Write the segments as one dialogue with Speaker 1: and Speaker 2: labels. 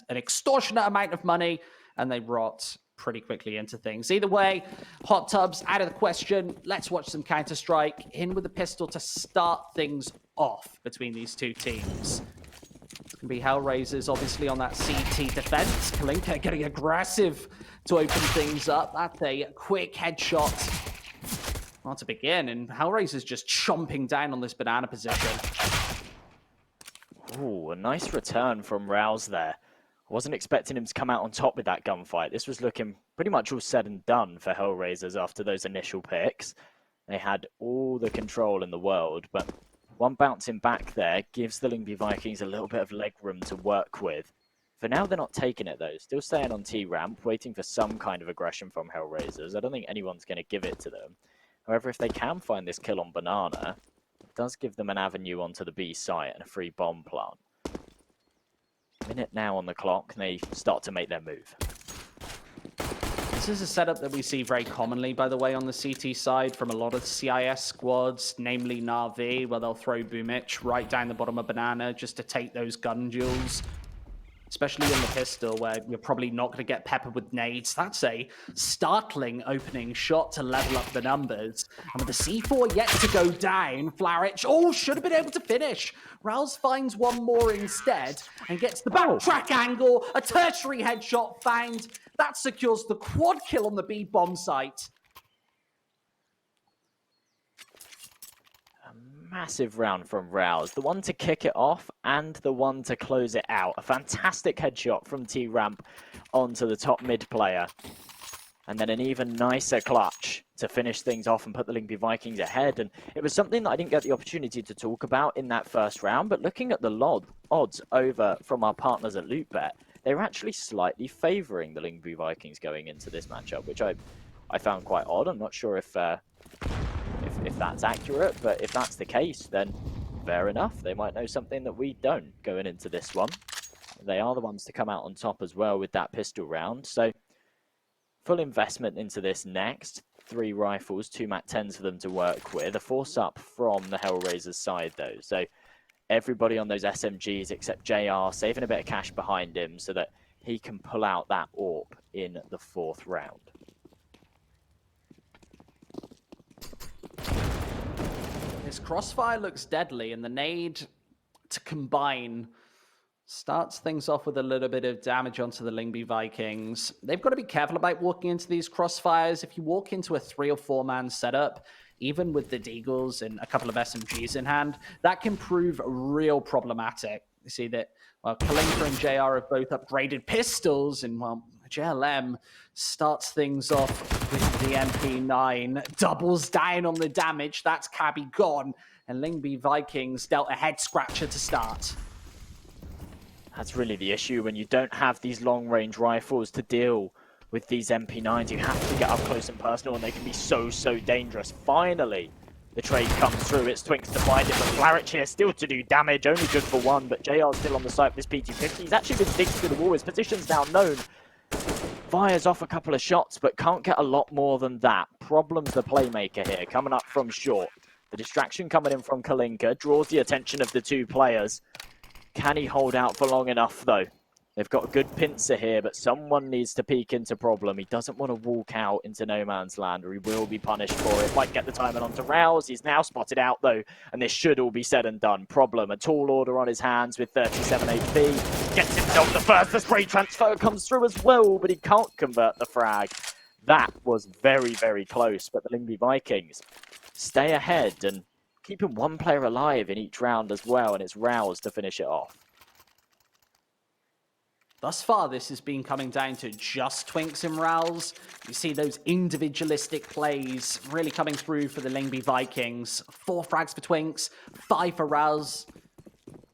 Speaker 1: spend an extortionate amount of money, and they rot pretty quickly into things. Either way, hot tubs out of the question. Let's watch some Counter-Strike. In with the pistol to start things off between these two teams. It's going to be HELLRAISERS, obviously, on that CT defense. Kalinka getting aggressive to open things up. That's a quick headshot. Well, to begin, and HELLRAISERS just chomping down on this banana position.
Speaker 2: Ooh, a nice return from Rouse there. I wasn't expecting him to come out on top with that gunfight. This was looking pretty much all said and done for HELLRAISERS after those initial picks. They had all the control in the world, but one bouncing back there gives the LYNGBY Vikings a little bit of leg room to work with. For now, they're not taking it, though. Still staying on T-ramp, waiting for some kind of aggression from HELLRAISERS. I don't think anyone's going to give it to them. However, if they can find this kill on Banana, it does give them an avenue onto the B site and a free bomb plant. Minute now on the clock, and they start to make their move.
Speaker 1: This is a setup that we see very commonly, by the way, on the CT side from a lot of CIS squads, namely Na'Vi, where they'll throw Boomich right down the bottom of Banana just to take those gun duels. Especially in the pistol, where you're probably not going to get peppered with nades. That's a startling opening shot to level up the numbers. And with the C4 yet to go down, Flaric, should have been able to finish. Rouse finds one more instead and gets the backtrack angle. A tertiary headshot found. That secures the quad kill on the B bomb site.
Speaker 2: Massive round from Rouse. The one to kick it off and the one to close it out. A fantastic headshot from T-ramp onto the top mid player. And then an even nicer clutch to finish things off and put the LYNGBY Vikings ahead. And it was something that I didn't get the opportunity to talk about in that first round, but looking at the odds over from our partners at LootBet, they were actually slightly favouring the LYNGBY Vikings going into this matchup, which I found quite odd. I'm not sure if that's accurate, but if that's the case, then fair enough. They might know something that we don't going into this one. They are the ones to come out on top as well with that pistol round. So full investment into this next. 3 rifles, 2 MAC-10s for them to work with. A force up from the HELLRAISERS side though. So everybody on those SMGs except JR saving a bit of cash behind him so that he can pull out that AWP in the 4th round.
Speaker 1: This crossfire looks deadly, and the nade to combine starts things off with a little bit of damage onto the LYNGBY Vikings. They've got to be careful about walking into these crossfires. If you walk into a 3 or 4 man setup, even with the Deagles and a couple of SMGs in hand, that can prove real problematic. You see that, well, Kalinka and JR have both upgraded pistols, and, well, JLM starts things off with the MP9, doubles down on the damage. That's Cabby gone, and LYNGBY Vikings dealt a head scratcher to start.
Speaker 2: That's really the issue when you don't have these long-range rifles to deal with these MP9s. You have to get up close and personal, and they can be so dangerous. Finally, the trade comes through. It's Twinks to find it, but Flaric here still to do damage. Only good for 1, but JR's still on the site with this PT-50. He's actually been digged through the wall. His position's now known. Fires off a couple of shots, but can't get a lot more than that. Problems the playmaker here, coming up from short. The distraction coming in from Kalinka draws the attention of the 2 players. Can he hold out for long enough, though? They've got a good pincer here, but someone needs to peek into Problem. He doesn't want to walk out into no man's land, or he will be punished for it. Might get the timing onto Rouse. He's now spotted out, though, and this should all be said and done. Problem, a tall order on his hands with 37 HP. Gets himself the first. The spray transfer comes through as well, but he can't convert the frag. That was very close, but the LYNGBY Vikings stay ahead and keeping 1 player alive in each round as well, and it's Rouse to finish it off.
Speaker 1: Thus far, this has been coming down to just Twinks and Rouse. You see those individualistic plays really coming through for the LYNGBY Vikings. 4 frags for Twinks, 5 for Rouse.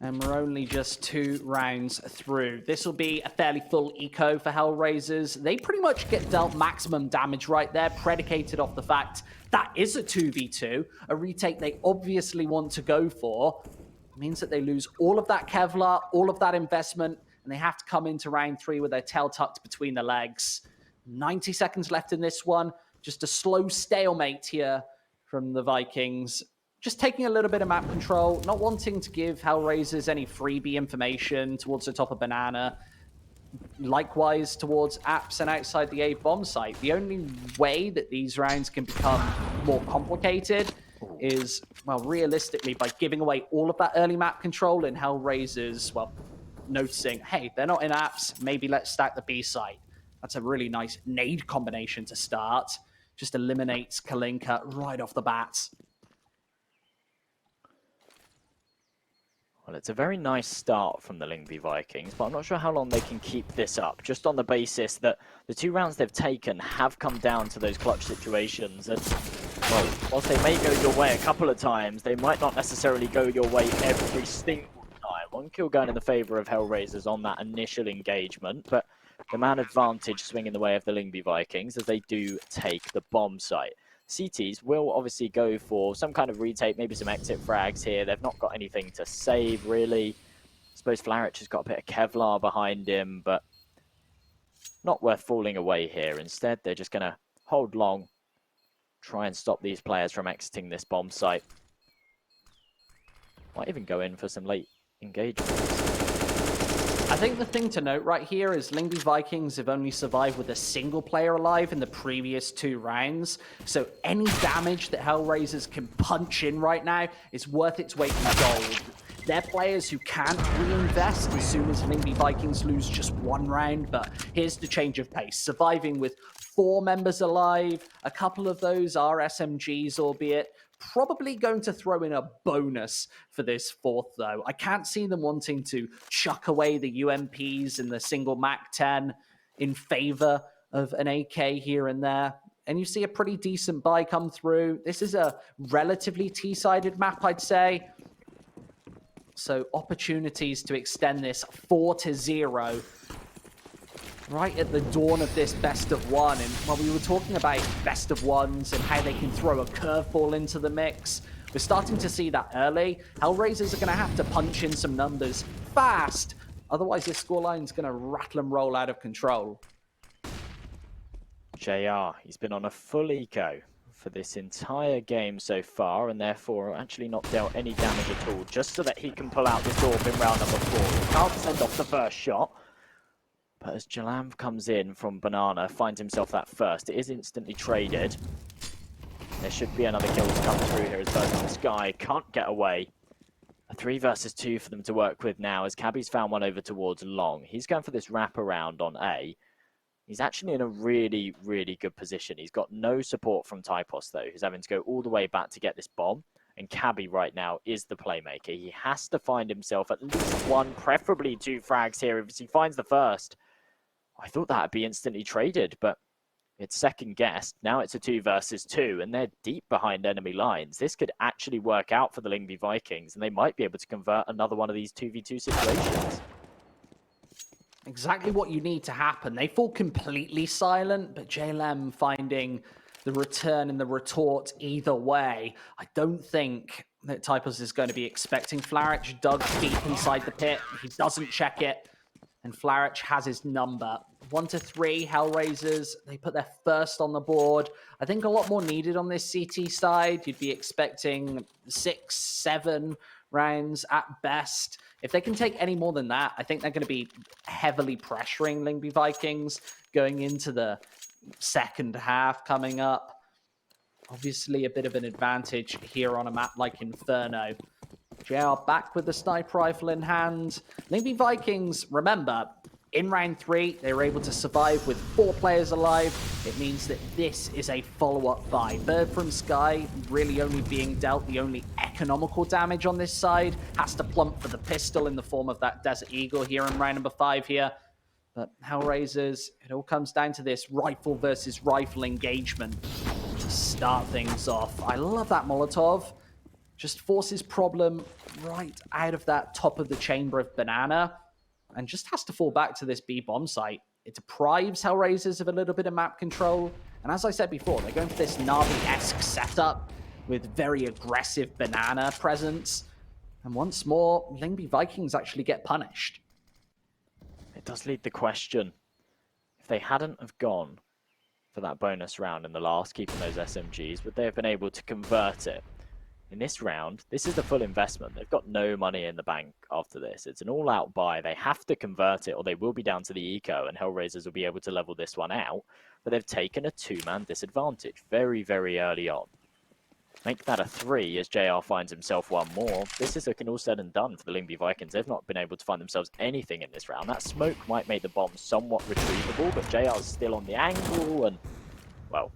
Speaker 1: And we're only just 2 rounds through. This will be a fairly full eco for HELLRAISERS. They pretty much get dealt maximum damage right there, predicated off the fact that is a 2v2. A retake they obviously want to go for. It means that they lose all of that Kevlar, all of that investment, and they have to come into round 3 with their tail tucked between the legs. 90 seconds left in this one. Just a slow stalemate here from the Vikings. Just taking a little bit of map control, not wanting to give HELLRAISERS any freebie information towards the top of Banana. likewise towards apps and outside the A bomb site. The only way that these rounds can become more complicated is, well, realistically, by giving away all of that early map control and HELLRAISERS, well, noticing, hey, they're not in apps, maybe let's stack the B site. That's a really nice nade combination to start. Just eliminates Kalinka right off the bat.
Speaker 2: Well, it's a very nice start from the LYNGBY Vikings, but I'm not sure how long they can keep this up, just on the basis that the 2 rounds they've taken have come down to those clutch situations. And, well, whilst they may go your way a couple of times, they might not necessarily go your way every single time. 1 kill going in the favour of HELLRAISERS on that initial engagement, but the man advantage swing in the way of the LYNGBY Vikings as they do take the bomb site. CTs will obviously go for some kind of retake, maybe some exit frags here. They've not got anything to save, really. I suppose Flarich has got a bit of Kevlar behind him, but not worth falling away here. Instead, they're just going to hold long, try and stop these players from exiting this bomb site. Might even go in for some late engagements.
Speaker 1: I think the thing to note right here is LYNGBY Vikings have only survived with a single player alive in the previous 2 rounds, so any damage that HELLRAISERS can punch in right now is worth its weight in gold. They're players who can't reinvest as soon as LYNGBY Vikings lose just 1 round, but here's the change of pace. Surviving with 4 members alive, a couple of those are SMGs, albeit probably going to throw in a bonus for this 4th, though. I can't see them wanting to chuck away the UMPs and the single MAC-10 in favor of an AK here and there. And you see a pretty decent buy come through. This is a relatively T-sided map, I'd say. So opportunities to extend this 4-0 right at the dawn of this best of 1. And while we were talking about best of 1s and how they can throw a curveball into the mix, we're starting to see that early. HELLRAISERS are going to have to punch in some numbers fast. Otherwise, this scoreline's going to rattle and roll out of control.
Speaker 2: JR, he's been on a full eco for this entire game so far, and therefore actually not dealt any damage at all, just so that he can pull out this orb in round number 4. He can't send off the first shot. But as Jalam comes in from Banana, finds himself that first, it is instantly traded. There should be another kill to come through here as Burton Sky can't get away. A 3 versus 2 for them to work with now as Cabby's found one over towards Long. He's going for this wraparound on A. He's actually in a really, really good position. He's got no support from Typos, though, who's having to go all the way back to get this bomb. And Cabby right now is the playmaker. He has to find himself at least 1, preferably 2 frags here if he finds the first. I thought that would be instantly traded, but it's second guessed. Now it's a 2 versus 2, and they're deep behind enemy lines. This could actually work out for the LYNGBY Vikings, and they might be able to convert another one of these 2v2 situations.
Speaker 1: Exactly what you need to happen. They fall completely silent, but JLM finding the return and the retort either way. I don't think that Typos is going to be expecting Flarich dug deep inside the pit. He doesn't check it. And Flarich has his number. 1-3, HELLRAISERS. They put their first on the board. I think a lot more needed on this CT side. You'd be expecting 6-7 rounds at best. If they can take any more than that, I think they're going to be heavily pressuring LYNGBY Vikings going into the second half coming up. Obviously a bit of an advantage here on a map like Inferno. JR back with the sniper rifle in hand. LYNGBY Vikings, remember, in round 3, they were able to survive with 4 players alive. It means that this is a follow-up buy. Bird from Sky really only being dealt the only economical damage on this side. Has to plump for the pistol in the form of that Desert Eagle here in round number 5 here. But HELLRAISERS, it all comes down to this rifle versus rifle engagement to start things off. I love that Molotov. Just forces problem right out of that top of the chamber of Banana and just has to fall back to this B bomb site. It deprives HELLRAISERS of a little bit of map control. And as I said before, they're going for this Navi-esque setup with very aggressive Banana presence. And once more, LYNGBY Vikings actually get punished.
Speaker 2: It does lead the question. If they hadn't have gone for that bonus round in the last, keeping those SMGs, would they have been able to convert it? in this round, this is the full investment. They've got no money in the bank after this. It's an all-out buy. They have to convert it or they will be down to the eco and HELLRAISERS will be able to level this one out. But they've taken a 2-man disadvantage very, very early on. Make that a 3 as JR finds himself one more. This is looking all said and done for the LYNGBY Vikings. They've not been able to find themselves anything in this round. That smoke might make the bomb somewhat retrievable, but JR's still on the angle and, well,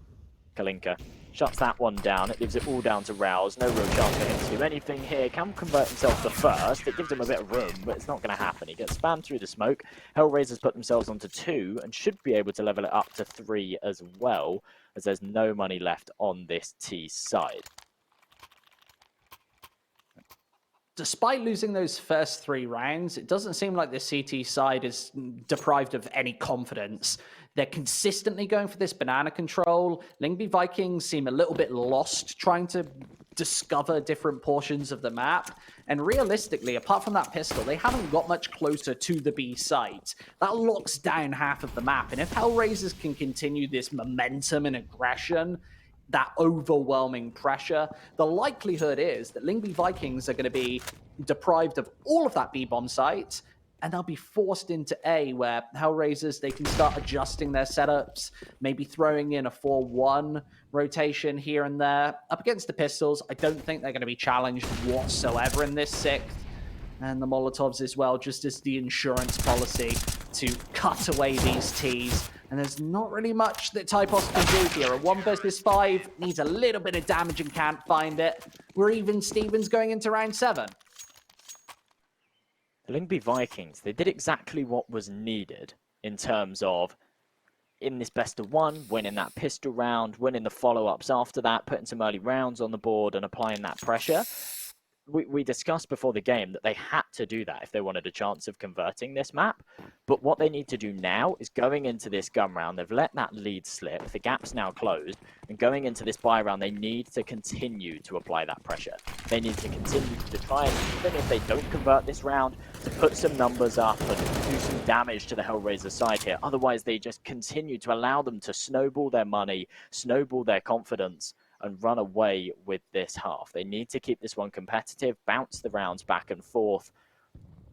Speaker 2: Kalinka shuts that one down. It leaves it all down to Rouse. No real chance for him to do anything here. Can convert himself to first. It gives him a bit of room, but it's not going to happen. He gets spammed through the smoke. HELLRAISERS put themselves onto 2 and should be able to level it up to 3 as well, as there's no money left on this T side.
Speaker 1: Despite losing those first 3 rounds, it doesn't seem like the CT side is deprived of any confidence. They're consistently going for this banana control. LYNGBY Vikings seem a little bit lost trying to discover different portions of the map. And realistically, apart from that pistol, they haven't got much closer to the B site. That locks down half of the map. And if HELLRAISERS can continue this momentum and aggression, that overwhelming pressure, the likelihood is that LYNGBY Vikings are going to be deprived of all of that B-bomb site, and they'll be forced into A, where HELLRAISERS, they can start adjusting their setups, maybe throwing in a 4-1 rotation here and there. Up against the pistols, I don't think they're going to be challenged whatsoever in this 6th. And the Molotovs as well, just as the insurance policy to cut away these Ts. And there's not really much that Typos can do here. A 1 versus 5 needs a little bit of damage and can't find it. We're even Stevens going into round 7.
Speaker 2: The LYNGBY Vikings, they did exactly what was needed in terms of in this best of 1, winning that pistol round, winning the follow-ups after that, putting some early rounds on the board and applying that pressure. We discussed before the game that they had to do that if they wanted a chance of converting this map. But what they need to do now is going into this gun round, they've let that lead slip, the gap's now closed, and going into this buy round, they need to continue to apply that pressure. They need to continue to try and, even if they don't convert this round, to put some numbers up and do some damage to the HELLRAISERS side here. Otherwise, they just continue to allow them to snowball their money, snowball their confidence, and run away with this half. They need to keep this one competitive, bounce the rounds back and forth.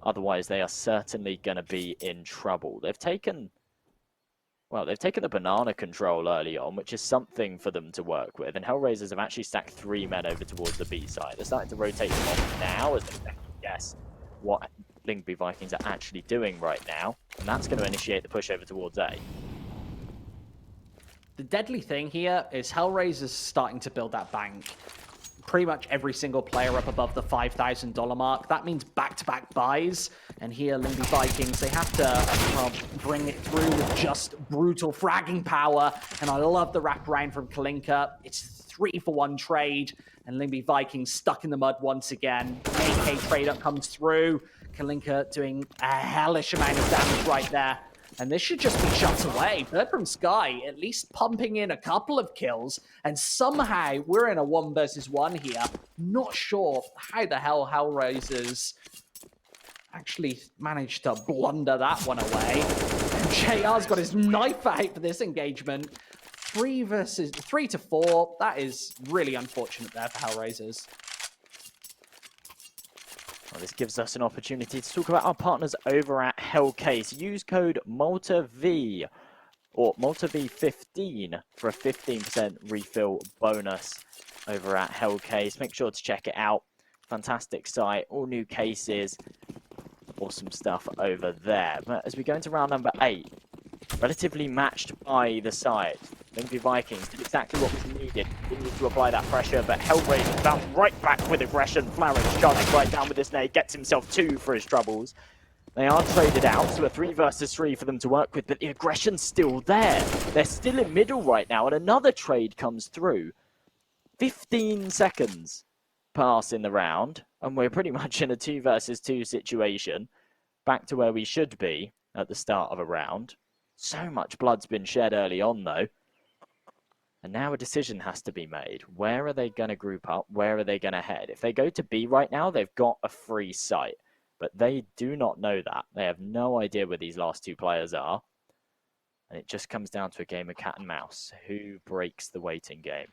Speaker 2: Otherwise, they are certainly going to be in trouble. They've taken the banana control early on, which is something for them to work with. And HELLRAISERS have actually stacked 3 men over towards the B side. They're starting to rotate them off now as they guess what LYNGBY Vikings are actually doing right now. And that's going to initiate the push over towards A.
Speaker 1: The deadly thing here is HELLRAISERS starting to build that bank. Pretty much every single player up above the $5,000 mark. That means back-to-back buys. And here, LYNGBY Vikings, they have to bring it through with just brutal fragging power. And I love the wraparound from Kalinka. It's 3-for-1 trade. And LYNGBY Vikings stuck in the mud once again. AK trade-up comes through. Kalinka doing a hellish amount of damage right there. And this should just be shut away. Bird from Sky at least pumping in a couple of kills. And somehow we're in a 1 versus 1 here. Not sure how the hell HELLRAISERS actually managed to blunder that one away. And JR's got his knife out for this engagement. 3 to 4. That is really unfortunate there for HELLRAISERS.
Speaker 2: Well, this gives us an opportunity to talk about our partners over at Hellcase. Use code MALTAV or MALTAV15 for a 15% refill bonus over at Hellcase. Make sure to check it out. Fantastic site, all new cases, awesome stuff over there. But as we go into round number 8, relatively matched by the side. LYNGBY Vikings did exactly what was needed. Didn't need to apply that pressure, but HELLRAISERS bounced right back with aggression. Flowers charging right down with this nade, gets himself 2 for his troubles. They are traded out, so a 3 versus 3 for them to work with, but the aggression's still there. They're still in middle right now, and another trade comes through. 15 seconds pass in the round, and we're pretty much in a 2 versus 2 situation. Back to where we should be at the start of a round. So much blood's been shed early on, though. And now a decision has to be made. Where are they going to group up? Where are they going to head? If they go to B right now, they've got a free site. But they do not know that. They have no idea where these last 2 players are. And it just comes down to a game of cat and mouse. Who breaks the waiting game?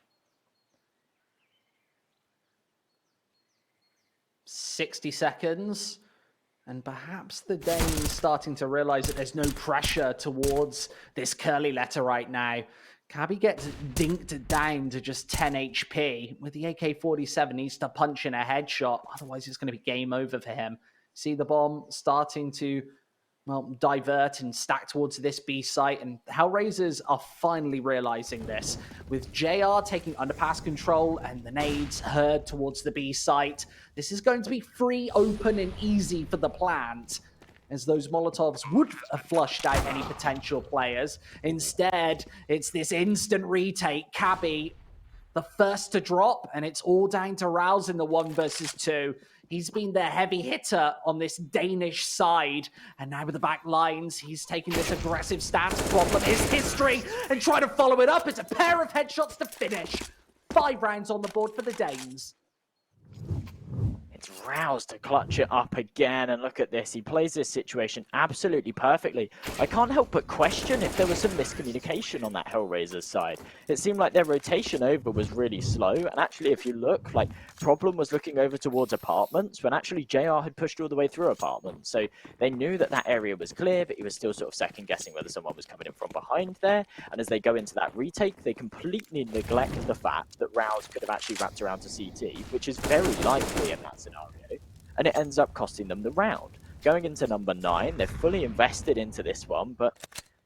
Speaker 1: 60 seconds. And perhaps the Danes starting to realize that there's no pressure towards this curly letter right now. Cabby gets dinked down to just 10 HP. With the AK-47, needs to punch in a headshot. Otherwise, it's going to be game over for him. See the bomb starting to, well, divert and stack towards this B site. And HELLRAISERS are finally realizing this. With JR taking underpass control and the nades heard towards the B site, this is going to be free, open, and easy for the plant, as those Molotovs would have flushed out any potential players. Instead, it's this instant retake. Cabby, the first to drop, and it's all down to Rouse in the 1 versus 2. He's been the heavy hitter on this Danish side, and now with the back lines, he's taking this aggressive stance. Problem is history, and trying to follow it up. It's a pair of headshots to finish. 5 rounds on the board for the Danes.
Speaker 2: It's Rouse to clutch it up again, and look at this. He plays this situation absolutely perfectly. I can't help but question if there was some miscommunication on that HELLRAISERS side. It seemed like their rotation over was really slow, and actually if you look, like, Problem was looking over towards apartments when actually JR had pushed all the way through apartments. So they knew that that area was clear, but he was still sort of second guessing whether someone was coming in from behind there. And as they go into that retake, they completely neglect the fact that Rouse could have actually wrapped around to CT, which is very likely in that scenario. And it ends up costing them the round. Going into number 9, they're fully invested into this one, but,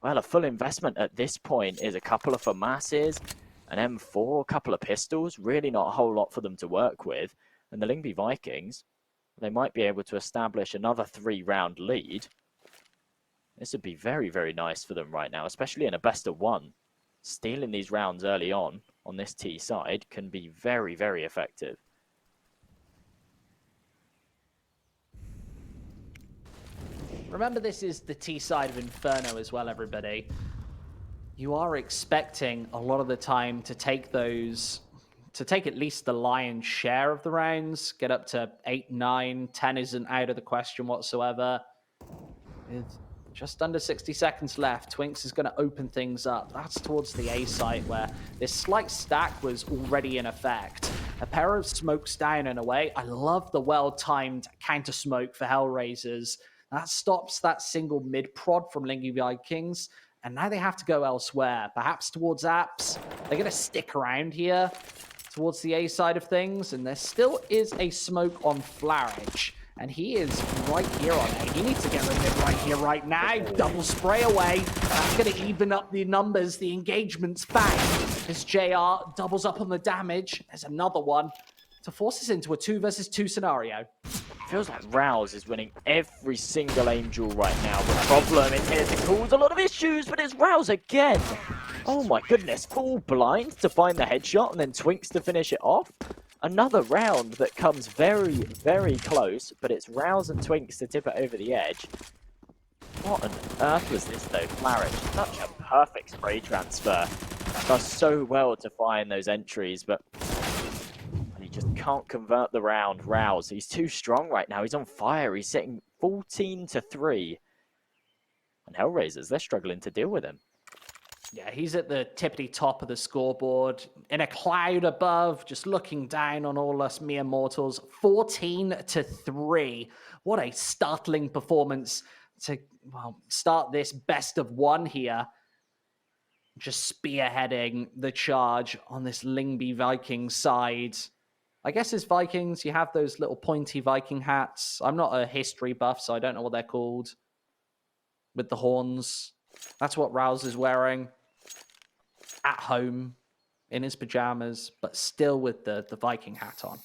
Speaker 2: well, a full investment at this point is a couple of FAMASes, an M4, a couple of pistols, really not a whole lot for them to work with. And the LYNGBY Vikings, they might be able to establish another 3-round lead. This would be very, very nice for them right now, especially in a best of 1. Stealing these rounds early on this T side can be very, very effective.
Speaker 1: Remember, this is the T side of Inferno as well, everybody. You are expecting a lot of the time to take those, to take at least the lion's share of the rounds, get up to 8, 9, 10 isn't out of the question whatsoever. With just under 60 seconds left, Twinks is going to open things up. That's towards the A site where this slight stack was already in effect. A pair of smokes down and away. I love the well-timed counter smoke for HELLRAISERS. That stops that single mid-prod from LYNGBY Vikings, and now they have to go elsewhere, perhaps towards apps. They're going to stick around here towards the A side of things, and there still is a smoke on Flarage, and he is right here on A. He needs to get rid of it right here, right now. Double spray away. That's going to even up the numbers, the engagements back. As JR doubles up on the damage. There's another one to force us into a 2 versus 2 scenario.
Speaker 2: Feels like Rouse is winning every single aim duel right now. The problem is here to cause a lot of issues, but it's Rouse again. Oh my goodness, all blind to find the headshot and then Twinks to finish it off. Another round that comes very, very close, but it's Rouse and Twinks to tip it over the edge. What on earth was this though? Flarage, such a perfect spray transfer. Does so well to find those entries, but just can't convert the round. Rouse, he's too strong right now. He's on fire. He's sitting 14-3. And HELLRAISERS, they're struggling to deal with him.
Speaker 1: Yeah, he's at the tippity top of the scoreboard, in a cloud above, just looking down on all us mere mortals. 14-3. What a startling performance to, well, start this best of 1 here. Just spearheading the charge on this LYNGBY Vikings side. I guess as Vikings, you have those little pointy Viking hats. I'm not a history buff, so I don't know what they're called. With the horns. That's what Rouse is wearing. At home, in his pajamas, but still with the Viking hat on.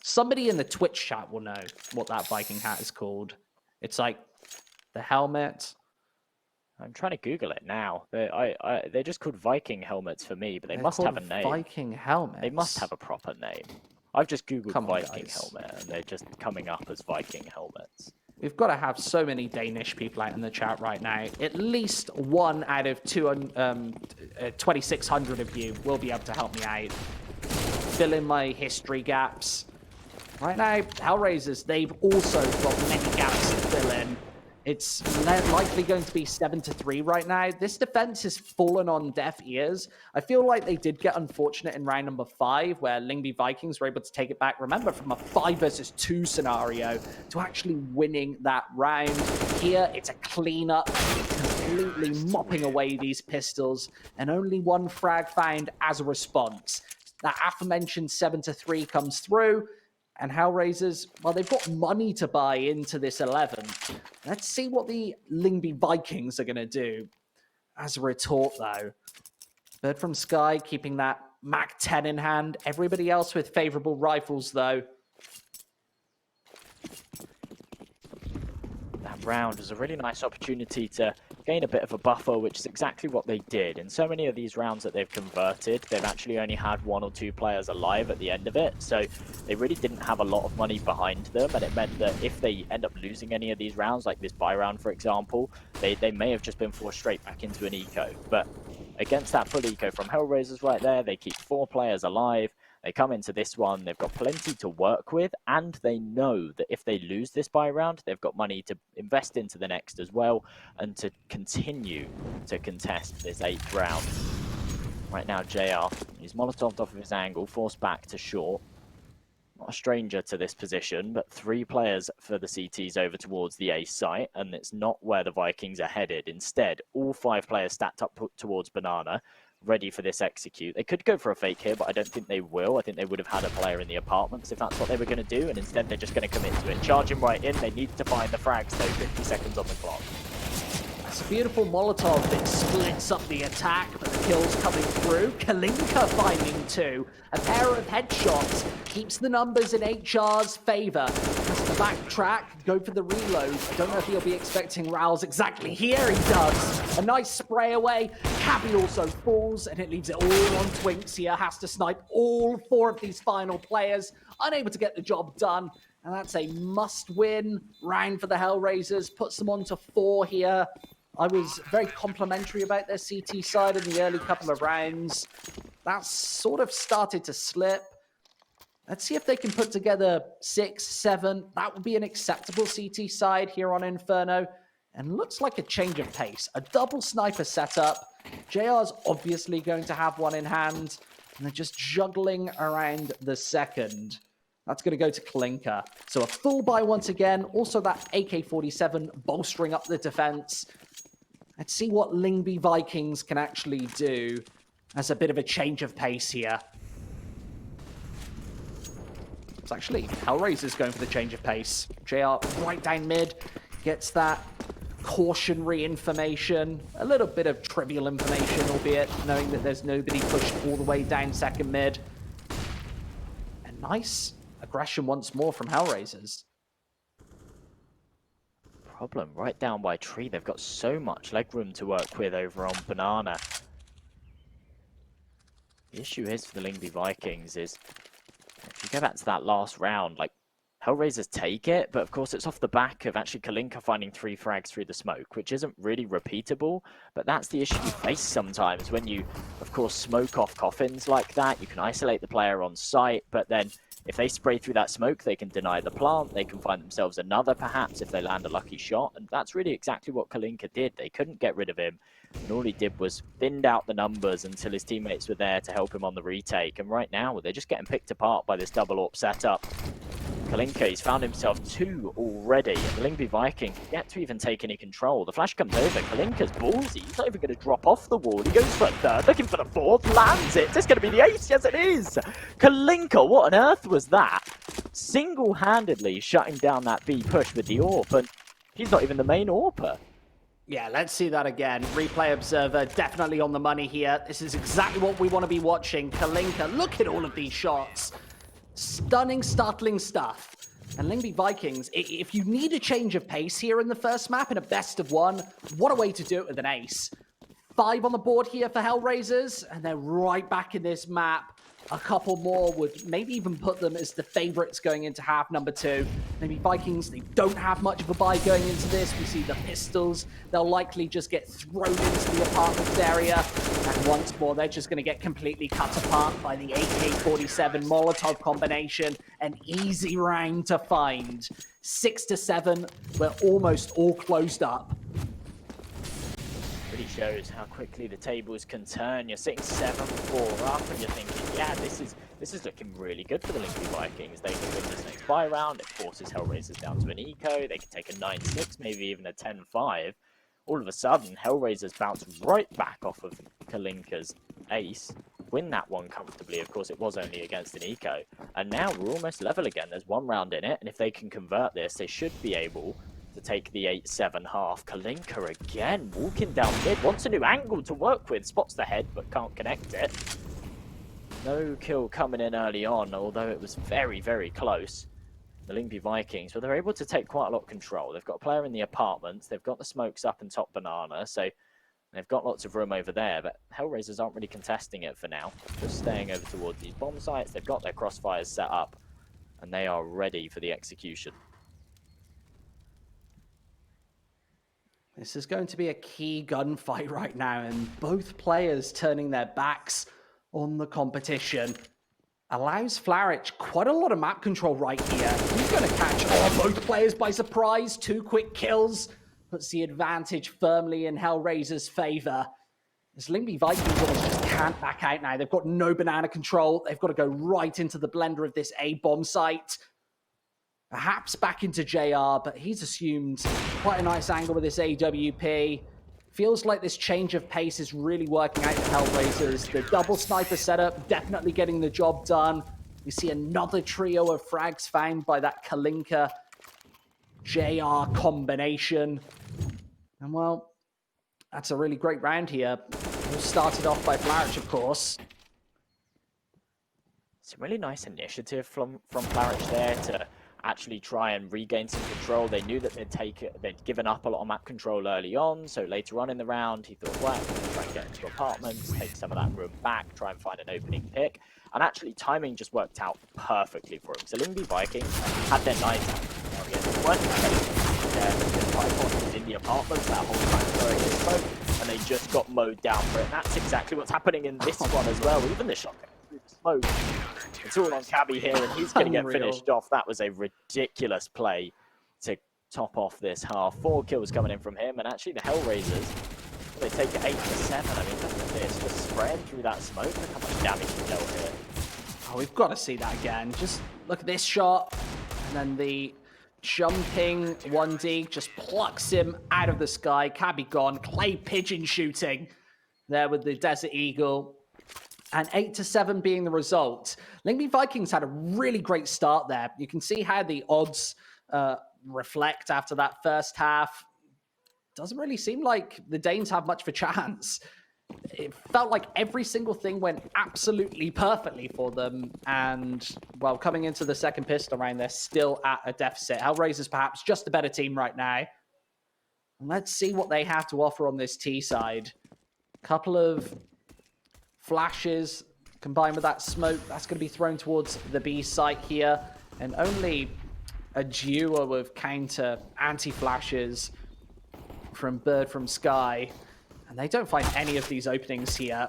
Speaker 1: Somebody in the Twitch chat will know what that Viking hat is called. It's like the helmet.
Speaker 2: I'm trying to Google it now. They're just called Viking helmets for me, but they must have a name.
Speaker 1: Viking helmets?
Speaker 2: They must have a proper name. I've just Googled Viking
Speaker 1: guys.
Speaker 2: helmet, and they're just coming up as Viking helmets.
Speaker 1: We've got to have so many Danish people out in the chat right now. At least 1 out of 2,600 of you will be able to help me out. Fill in my history gaps. Right now, HELLRAISERS, they've also got many gaps to fill in. It's likely going to be 7-3 right now. This defense has fallen on deaf ears. I feel like they did get unfortunate in round number 5, where Lyngby Vikings were able to take it back, remember, from a 5 versus 2 scenario to actually winning that round. Here, it's a cleanup, completely mopping away these pistols, and only 1 frag found as a response. That aforementioned 7-3 comes through. And HELLRAISERS, well, they've got money to buy into this 11. Let's see what the Lyngby Vikings are going to do. As a retort, though, Bird from Sky keeping that Mac 10 in hand. Everybody else with favorable rifles, though.
Speaker 2: That round was a really nice opportunity to gain a bit of a buffer, which is exactly what they did. In so many of these rounds that they've converted, they've actually only had 1 or 2 players alive at the end of it, so they really didn't have a lot of money behind them, and it meant that if they end up losing any of these rounds, like this buy round for example, they may have just been forced straight back into an eco. But against that full eco from HELLRAISERS right there, they keep 4 players alive. They come into this one, they've got plenty to work with, and they know that if they lose this buy round, they've got money to invest into the next as well, and to continue to contest this 8th round. Right now, JR, he's Molotoved off of his angle, forced back to short. Not a stranger to this position, but 3 players for the CTs over towards the A site, and it's not where the Vikings are headed. Instead, all 5 players stacked up towards Banana, ready for this execute. They could go for a fake here, but I don't think they will. I think they would have had a player in the apartments if that's what they were going to do, and instead they're just going to commit to it. Charging right in, they need to find the frags though, 50 seconds on the clock.
Speaker 1: That's a beautiful Molotov that splits up the attack, but the kills coming through. Kalinka finding 2. A pair of headshots keeps the numbers in HR's favor. Has to backtrack, go for the reload. I don't know if he'll be expecting Rouse exactly here. He does. A nice spray away. Cabby also falls, and it leaves it all on Twinks here. Has to snipe all 4 of these final players. Unable to get the job done. And that's a must-win round for the HELLRAISERS. Puts them on to 4 here. I was very complimentary about their CT side in the early couple of rounds. That's sort of started to slip. Let's see if they can put together 6, 7. That would be an acceptable CT side here on Inferno. And looks like a change of pace. A double sniper setup. JR's obviously going to have one in hand. And they're just juggling around the second. That's going to go to Kalinka. So a full buy once again. Also that AK-47 bolstering up the defense. Let's see what Lyngby Vikings can actually do as a bit of a change of pace here. It's actually HELLRAISERS going for the change of pace. JR right down mid, gets that cautionary information. A little bit of trivial information, albeit knowing that there's nobody pushed all the way down second mid. And nice aggression once more from HELLRAISERS.
Speaker 2: Problem right down by tree. They've got so much leg room to work with over on Banana. The issue is for the Lyngby Vikings is if you go back to that last round, like HELLRAISERS take it, but of course it's off the back of actually Kalinka finding 3 frags through the smoke, which isn't really repeatable, but that's the issue you face sometimes when you, of course, smoke off coffins like that. You can isolate the player on site, but then if they spray through that smoke, they can deny the plant. They can find themselves another, perhaps, if they land a lucky shot. And that's really exactly what Kalinka did. They couldn't get rid of him. And all he did was thinned out the numbers until his teammates were there to help him on the retake. And right now, they're just getting picked apart by this double AWP setup. Kalinka, he's found himself 2 already, and the Lyngby Viking yet to even take any control. The flash comes over, Kalinka's ballsy, he's not even going to drop off the wall. He goes for a 3rd, looking for the 4th, lands it. It's going to be the ace, yes it is! Kalinka, what on earth was that? Single-handedly shutting down that B push with the AWP, and he's not even the main AWPer.
Speaker 1: Yeah, let's see that again. Replay observer definitely on the money here. This is exactly what we want to be watching. Kalinka, look at all of these shots. Stunning, startling stuff. And Lyngby Vikings, if you need a change of pace here in the first map in a best of 1, what a way to do it with an ace. 5 on the board here for HELLRAISERS, and they're right back in this map. A couple more would maybe even put them as the favorites going into half number 2. Maybe Vikings, they don't have much of a buy going into this. We see the pistols. They'll likely just get thrown into the apartments area. And once more, they're just going to get completely cut apart by the AK-47 Molotov combination. An easy round to find. 6-7, we're almost all closed up.
Speaker 2: Really shows how quickly the tables can turn. You're sitting 7-4 up and you're thinking, yeah, this is looking really good for the LYNGBY Vikings. They can win this next buy round. It forces HELLRAISERS down to an eco. They can take a 9-6, maybe even a 10-5. All of a sudden, HELLRAISERS bounce right back off of Kalinka's ace, win that one comfortably. Of course, it was only against an eco. And now we're almost level again. There's one round in it, and if they can convert this, they should be able to take the 8-7 half. Kalinka again, walking down mid, wants a new angle to work with, spots the head, but can't connect it. No kill coming in early on, although it was very, very close. The LYNGBY Vikings, but they're able to take quite a lot of control. They've got a player in the apartments, they've got the smokes up and top banana, so they've got lots of room over there, but HELLRAISERS aren't really contesting it for now. Just staying over towards these bomb sites, they've got their crossfires set up, and they are ready for the execution.
Speaker 1: This is going to be a key gunfight right now, and both players turning their backs on the competition allows Flaric quite a lot of map control right here. He's going to catch both players by surprise. 2 quick kills puts the advantage firmly in HELLRAISERS' favor. As LYNGBY Vikings almost just can't back out now. They've got no banana control. They've got to go right into the blender of this A bomb site. Perhaps back into JR, but he's assumed quite a nice angle with this AWP. Feels like this change of pace is really working out for HELLRAISERS. The double sniper setup definitely getting the job done. We see another trio of frags found by that Kalinka JR combination. And well, that's a really great round here. All started off by Flaric, of course.
Speaker 2: It's a really nice initiative from Flaric there to actually try and regain some control. They knew that they'd given up a lot of map control early on, so later on in the round he thought, well, I'm going to try and get into apartments, take some of that room back, try and find an opening pick, and actually timing just worked out perfectly for him. So LYNGBY Vikings had their night out. They weren't in the apartments that whole time throwing this smoke, and they just got mowed down for it. And that's exactly what's happening in this one as well. Even the shotgun through the smoke. It's all on Cabby here, and he's going to get finished off. That was a ridiculous play to top off this half. 4 kills coming in from him, and actually the HELLRAISERS, they take it 8-7. I mean, look at this, just spraying through that smoke. Look how much damage he dealt here.
Speaker 1: Oh, we've got to see that again. Just look at this shot, and then the jumping 1D just plucks him out of the sky. Cabby gone. Clay pigeon shooting there with the Desert Eagle. And 8-7 being the result. LYNGBY Vikings had a really great start there. You can see how the odds reflect after that first half. Doesn't really seem like the Danes have much of a chance. It felt like every single thing went absolutely perfectly for them. And, well, coming into the second pistol round, they're still at a deficit. HELLRAISERS perhaps just a better team right now. And let's see what they have to offer on this T side. A couple of flashes combined with that smoke. That's going to be thrown towards the B site here. And only a duo of counter anti-flashes from Bird from Sky. And they don't find any of these openings here.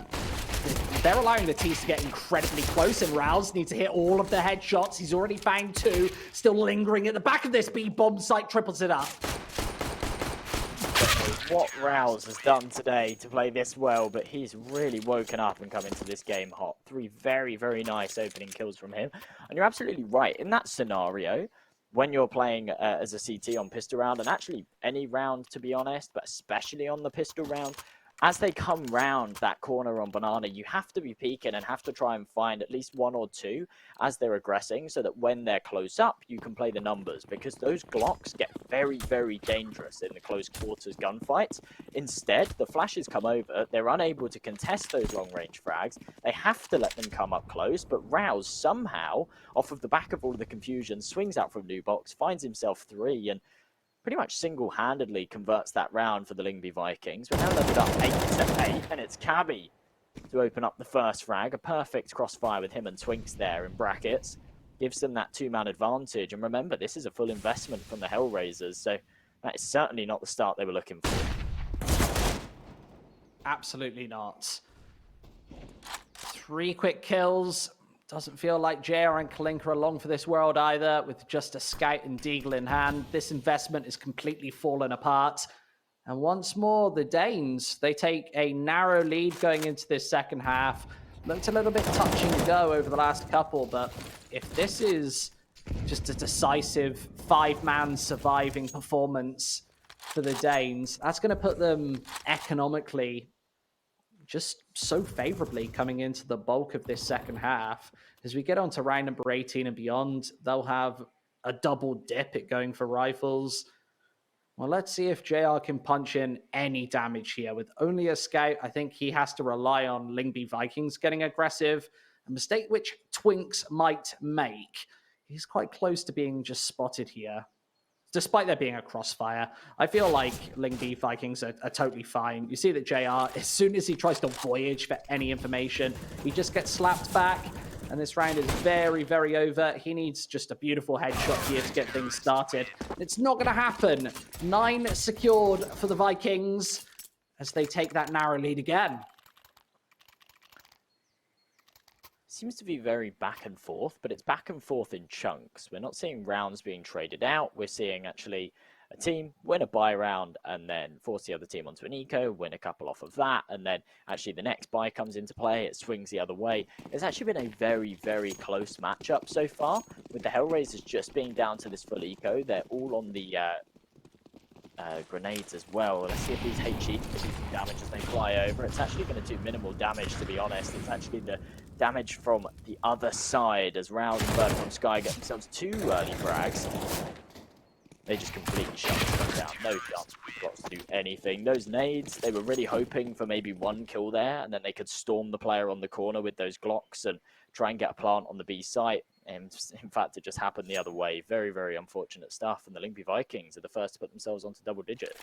Speaker 1: They're allowing the T's to get incredibly close, and Rouse needs to hit all of the headshots. He's already found 2, still lingering at the back of this B bomb site, triples it up.
Speaker 2: What Rouse has done today to play this well, but he's really woken up and come into this game hot. 3 very, very nice opening kills from him. And you're absolutely right. In that scenario, when you're playing as a CT on pistol round, and actually any round to be honest, but especially on the pistol round, as they come round that corner on banana, you have to be peeking and have to try and find at least 1 or 2 as they're aggressing, so that when they're close up, you can play the numbers, because those Glocks get very, very dangerous in the close quarters gunfights. Instead, the flashes come over, they're unable to contest those long-range frags, they have to let them come up close, but Rouse somehow, off of the back of all of the confusion, swings out from new box, finds himself 3, and pretty much single-handedly converts that round for the LYNGBY Vikings. We're now leveled up 8-8, and it's Cabby to open up the first frag. A perfect crossfire with him and Twinks there in brackets. Gives them that 2-man advantage. And remember, this is a full investment from the HELLRAISERS, so that is certainly not the start they were looking for.
Speaker 1: Absolutely not. 3 quick kills. Doesn't feel like JR and Kalinka are along for this world either, with just a scout and deagle in hand. This investment is completely fallen apart. And once more, the Danes, they take a narrow lead going into this second half. Looked a little bit touch and go over the last couple, but if this is just a decisive 5-man surviving performance for the Danes, that's going to put them economically just so favorably coming into the bulk of this second half. As we get on to round number 18 and beyond, they'll have a double dip at going for rifles. Well, let's see if JR can punch in any damage here. With only a scout, I think he has to rely on LYNGBY Vikings getting aggressive, a mistake which Twinks might make. He's quite close to being just spotted here. Despite there being a crossfire, I feel like LYNGBY Vikings are totally fine. You see that JR, as soon as he tries to voyage for any information, he just gets slapped back. And this round is very, very over. He needs just a beautiful headshot here to get things started. It's not going to happen. 9 secured for the Vikings as they take that narrow lead again.
Speaker 2: Seems to be very back and forth, but it's back and forth in chunks. We're not seeing rounds being traded out. We're seeing actually a team win a buy round and then force the other team onto an eco, win a couple off of that, and then actually the next buy comes into play, it swings the other way. It's actually been a very, very close matchup so far, with the HELLRAISERS just being down to this full eco. They're all on the grenades as well. Let's see if these HE can do some damage as they fly over. It's actually going to do minimal damage, to be honest. It's actually the damage from the other side as Rouse and Bird from Sky get themselves 2 early frags. They just completely shut them down. No chance for Glocks to do anything. Those nades, they were really hoping for maybe 1 kill there, and then they could storm the player on the corner with those Glocks and try and get a plant on the B site. And in fact, it just happened the other way. Very, very unfortunate stuff. And the LYNGBY Vikings are the first to put themselves onto double digits.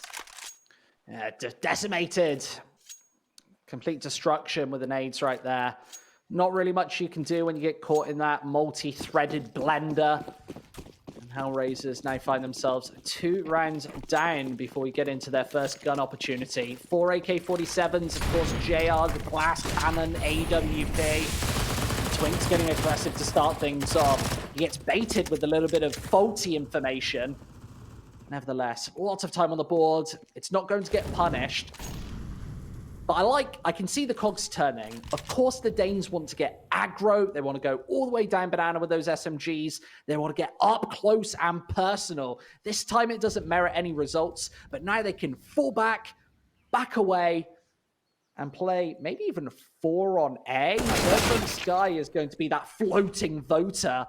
Speaker 1: Yeah, decimated. Complete destruction with the nades right there. Not really much you can do when you get caught in that multi-threaded blender. HELLRAISERS now find themselves 2 rounds down before we get into their first gun opportunity. 4 AK-47s, of course, JR, the glass cannon, AWP. Twinks getting aggressive to start things off. He gets baited with a little bit of faulty information. Nevertheless, lots of time on the board. It's not going to get punished. But I can see the cogs turning. Of course, the Danes want to get aggro. They want to go all the way down banana with those SMGs. They want to get up close and personal. This time, it doesn't merit any results. But now they can fall back away, and play maybe even 4 on A. Bird from Sky is going to be that floating voter.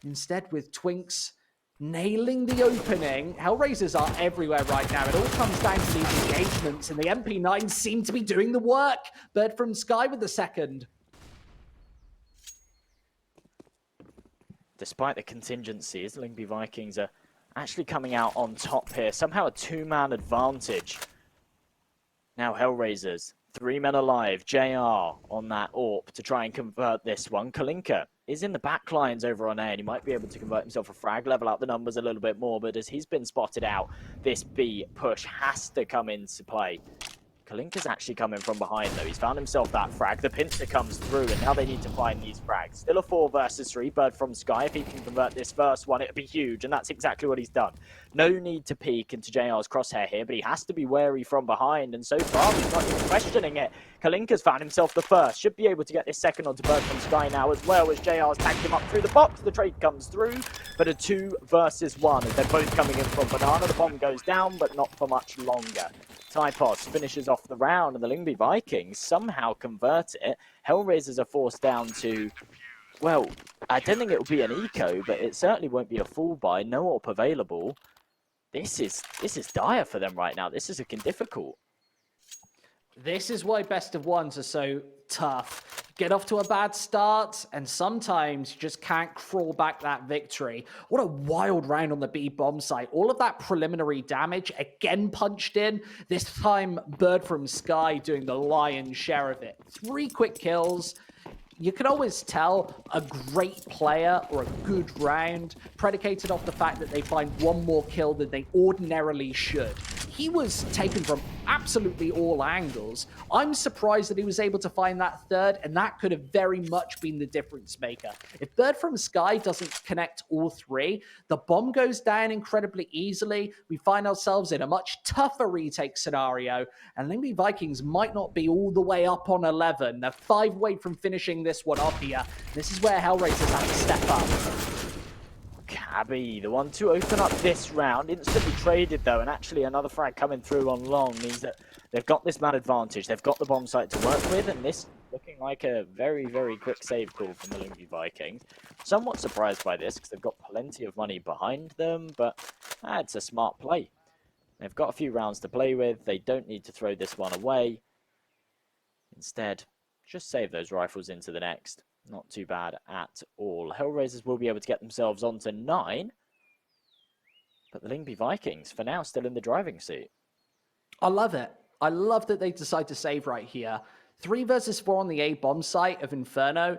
Speaker 1: Instead, with Twinks nailing the opening. HELLRAISERS are everywhere right now. It all comes down to these engagements, and the MP9s seem to be doing the work. Bird from Sky with the second.
Speaker 2: Despite the contingencies, LYNGBY Vikings are actually coming out on top here. Somehow a 2-man advantage. Now HELLRAISERS, 3 men alive. JR on that AWP to try and convert this one. Kalinka is in the back lines over on A, and he might be able to convert himself a frag, level out the numbers a little bit more, but as he's been spotted out, this B push has to come into play. Kalinka's actually coming from behind, though. He's found himself that frag. The pincer comes through, and now they need to find these frags. Still a 4 versus 3. Bird from Sky. If he can convert this first one, it'll be huge, and that's exactly what he's done. No need to peek into JR's crosshair here, but he has to be wary from behind, and so far, he's not even questioning it. Kalinka's found himself the first. Should be able to get this second onto Bird from Sky now, as well as JR's tagged him up through the box. The trade comes through, but a 2 versus 1, as they're both coming in from banana. The bomb goes down, but not for much longer. Typos finishes off the round, and the LYNGBY Vikings somehow convert it. HELLRAISERS are forced down to, well, I don't think it will be an eco, but it certainly won't be a full buy. No AWP available. This is dire for them right now. This is looking difficult.
Speaker 1: This is why best of ones are so tough. get off to a bad start, and sometimes you just can't crawl back that victory. What a wild round on the B bomb site. All of that preliminary damage again punched in. This time, Bird from Sky doing the lion's share of it. 3 quick kills. You can always tell a great player or a good round predicated off the fact that they find 1 more kill than they ordinarily should. He was taken from absolutely all angles. I'm surprised that he was able to find that 3rd, and that could have very much been the difference maker. If Bird from Sky doesn't connect all 3, the bomb goes down incredibly easily. We find ourselves in a much tougher retake scenario, and LYNGBY Vikings might not be all the way up on 11. They're 5 away from finishing this one off here. This is where HELLRAISERS have to step up.
Speaker 2: Cabby, the one to open up this round, instantly traded though, and actually another frag coming through on long means that they've got this man advantage. They've got the bomb site to work with, and this looking like a very, very quick save call from the LYNGBY Vikings. Somewhat surprised by this because they've got plenty of money behind them, but it's a smart play. They've got a few rounds to play with. They don't need to throw this one away. Instead, just save those rifles into the next. Not too bad at all. HELLRAISERS will be able to get themselves onto 9. But the LYNGBY Vikings, for now, still in the driving seat.
Speaker 1: I love it. I love that they decide to save right here. 3 versus 4 on the A bomb site of Inferno.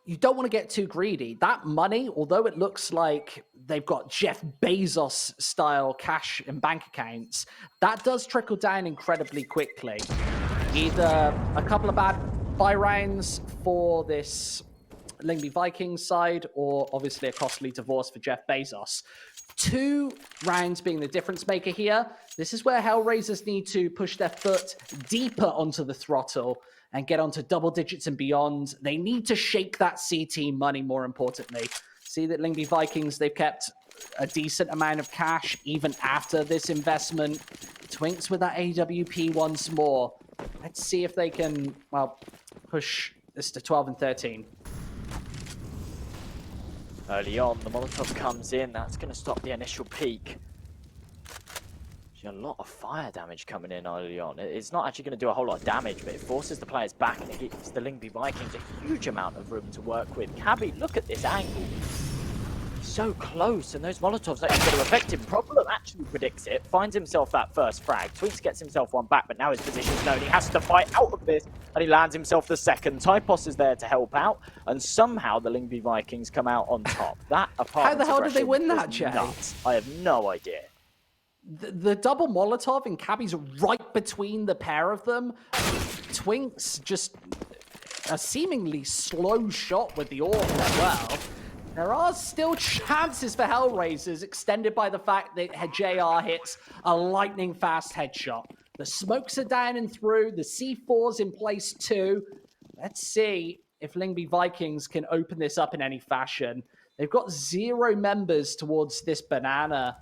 Speaker 1: You don't want to get too greedy. That money, although it looks like they've got Jeff Bezos style cash and bank accounts, that does trickle down incredibly quickly. Either a couple of bad buy rounds for this LYNGBY Vikings side, or obviously a costly divorce for Jeff Bezos. 2 rounds being the difference maker here. This is where HELLRAISERS need to push their foot deeper onto the throttle and get onto double digits and beyond. They need to shake that CT money, more importantly. See that LYNGBY Vikings, they've kept a decent amount of cash even after this investment. Twinks with that AWP once more. Let's see if they can, well, push this to 12 and 13.
Speaker 2: Early on, the Molotov comes in. That's going to stop the initial peak. A lot of fire damage coming in early on. It's not actually going to do a whole lot of damage, but it forces the players back and it gives the LYNGBY Vikings a huge amount of room to work with. Cabby, look at this angle. So close, and those Molotovs that are going to affect him. Problem actually predicts it, finds himself that first frag. Twinks gets himself one back, but now his position's known. He has to fight out of this, and he lands himself the second. Typos is there to help out, and somehow the LYNGBY Vikings come out on top. That apartment
Speaker 1: How the hell did they win that, Jay?
Speaker 2: Nuts. I have no idea.
Speaker 1: The double Molotov and Cabby's right between the pair of them. Twinks just a seemingly slow shot with the AWP as well. There are still chances for HELLRAISERS, extended by the fact that JR hits a lightning fast headshot. The smokes are down and through, the C4's in place too. Let's see if LYNGBY Vikings can open this up in any fashion. They've got 0 members towards this banana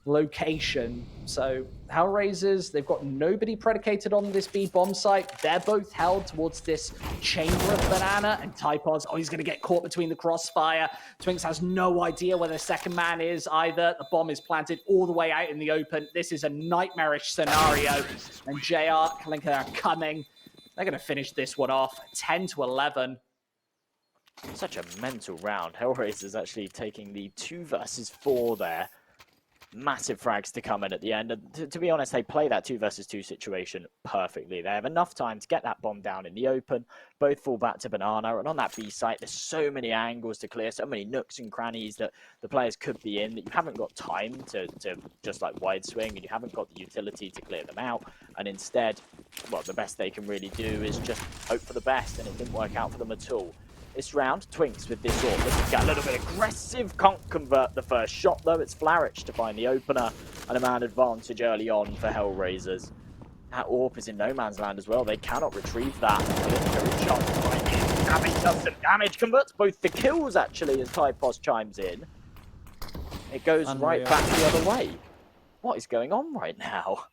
Speaker 1: location. So HELLRAISERS, they've got nobody predicated on this B bomb site. They're both held towards this chamber of banana, and Typos, he's going to get caught between the crossfire. Twinks has no idea where the second man is either. The bomb is planted all the way out in the open. This is a nightmarish scenario, and JR Kalinka are coming. They're going to finish this one off 10 to 11.
Speaker 2: Such a mental round. HELLRAISERS actually taking the 2 versus 4 there. Massive frags to come in at the end. And to be honest, they play that 2 versus 2 situation perfectly. They have enough time to get that bomb down in the open. Both fall back to banana. And on that B site, there's so many angles to clear, so many nooks and crannies that the players could be in that you haven't got time to just like wide swing, and you haven't got the utility to clear them out. And instead, well, the best they can really do is just hope for the best, and it didn't work out for them at all. This round, Twinks with this AWP looking to get a little bit aggressive. Can't convert the first shot though. It's Flarich to find the opener, and a man advantage early on for HELLRAISERS. That AWP is in no man's land as well. They cannot retrieve that. Cabby does some damage, converts both the kills actually as Typos chimes in. It goes right back the other way. What is going on right now?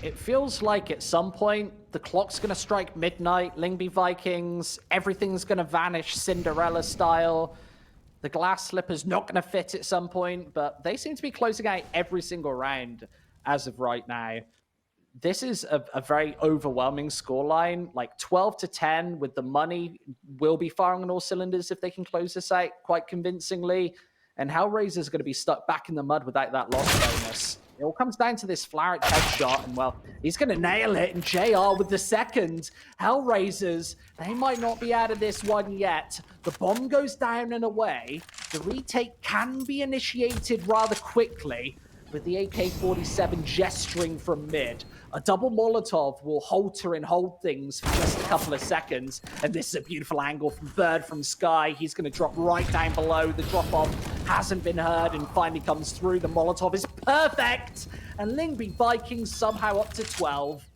Speaker 1: It feels like at some point, the clock's going to strike midnight, LYNGBY Vikings, everything's going to vanish Cinderella style. The glass slipper's not going to fit at some point, but they seem to be closing out every single round as of right now. This is a very overwhelming scoreline, like 12-10 with the money will be firing on all cylinders if they can close this out quite convincingly. And Hellraiser's going to be stuck back in the mud without that loss bonus. It all comes down to this Floweret headshot, and well, he's going to nail it. And JR with the second. Hellraisers, they might not be out of this one yet. The bomb goes down and away. The retake can be initiated rather quickly, with the AK-47 gesturing from mid. A double Molotov will halter and hold things for just a couple of seconds. And this is a beautiful angle from Bird from Sky. He's going to drop right down below. The drop-off hasn't been heard and finally comes through. The Molotov is perfect. And Lyngby Vikings somehow up to 12.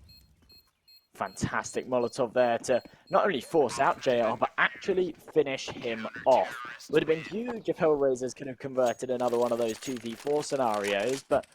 Speaker 2: Fantastic Molotov there to not only force out JR, but actually finish him off. Would have been huge if Hellraisers could have converted another one of those 2v4 scenarios, but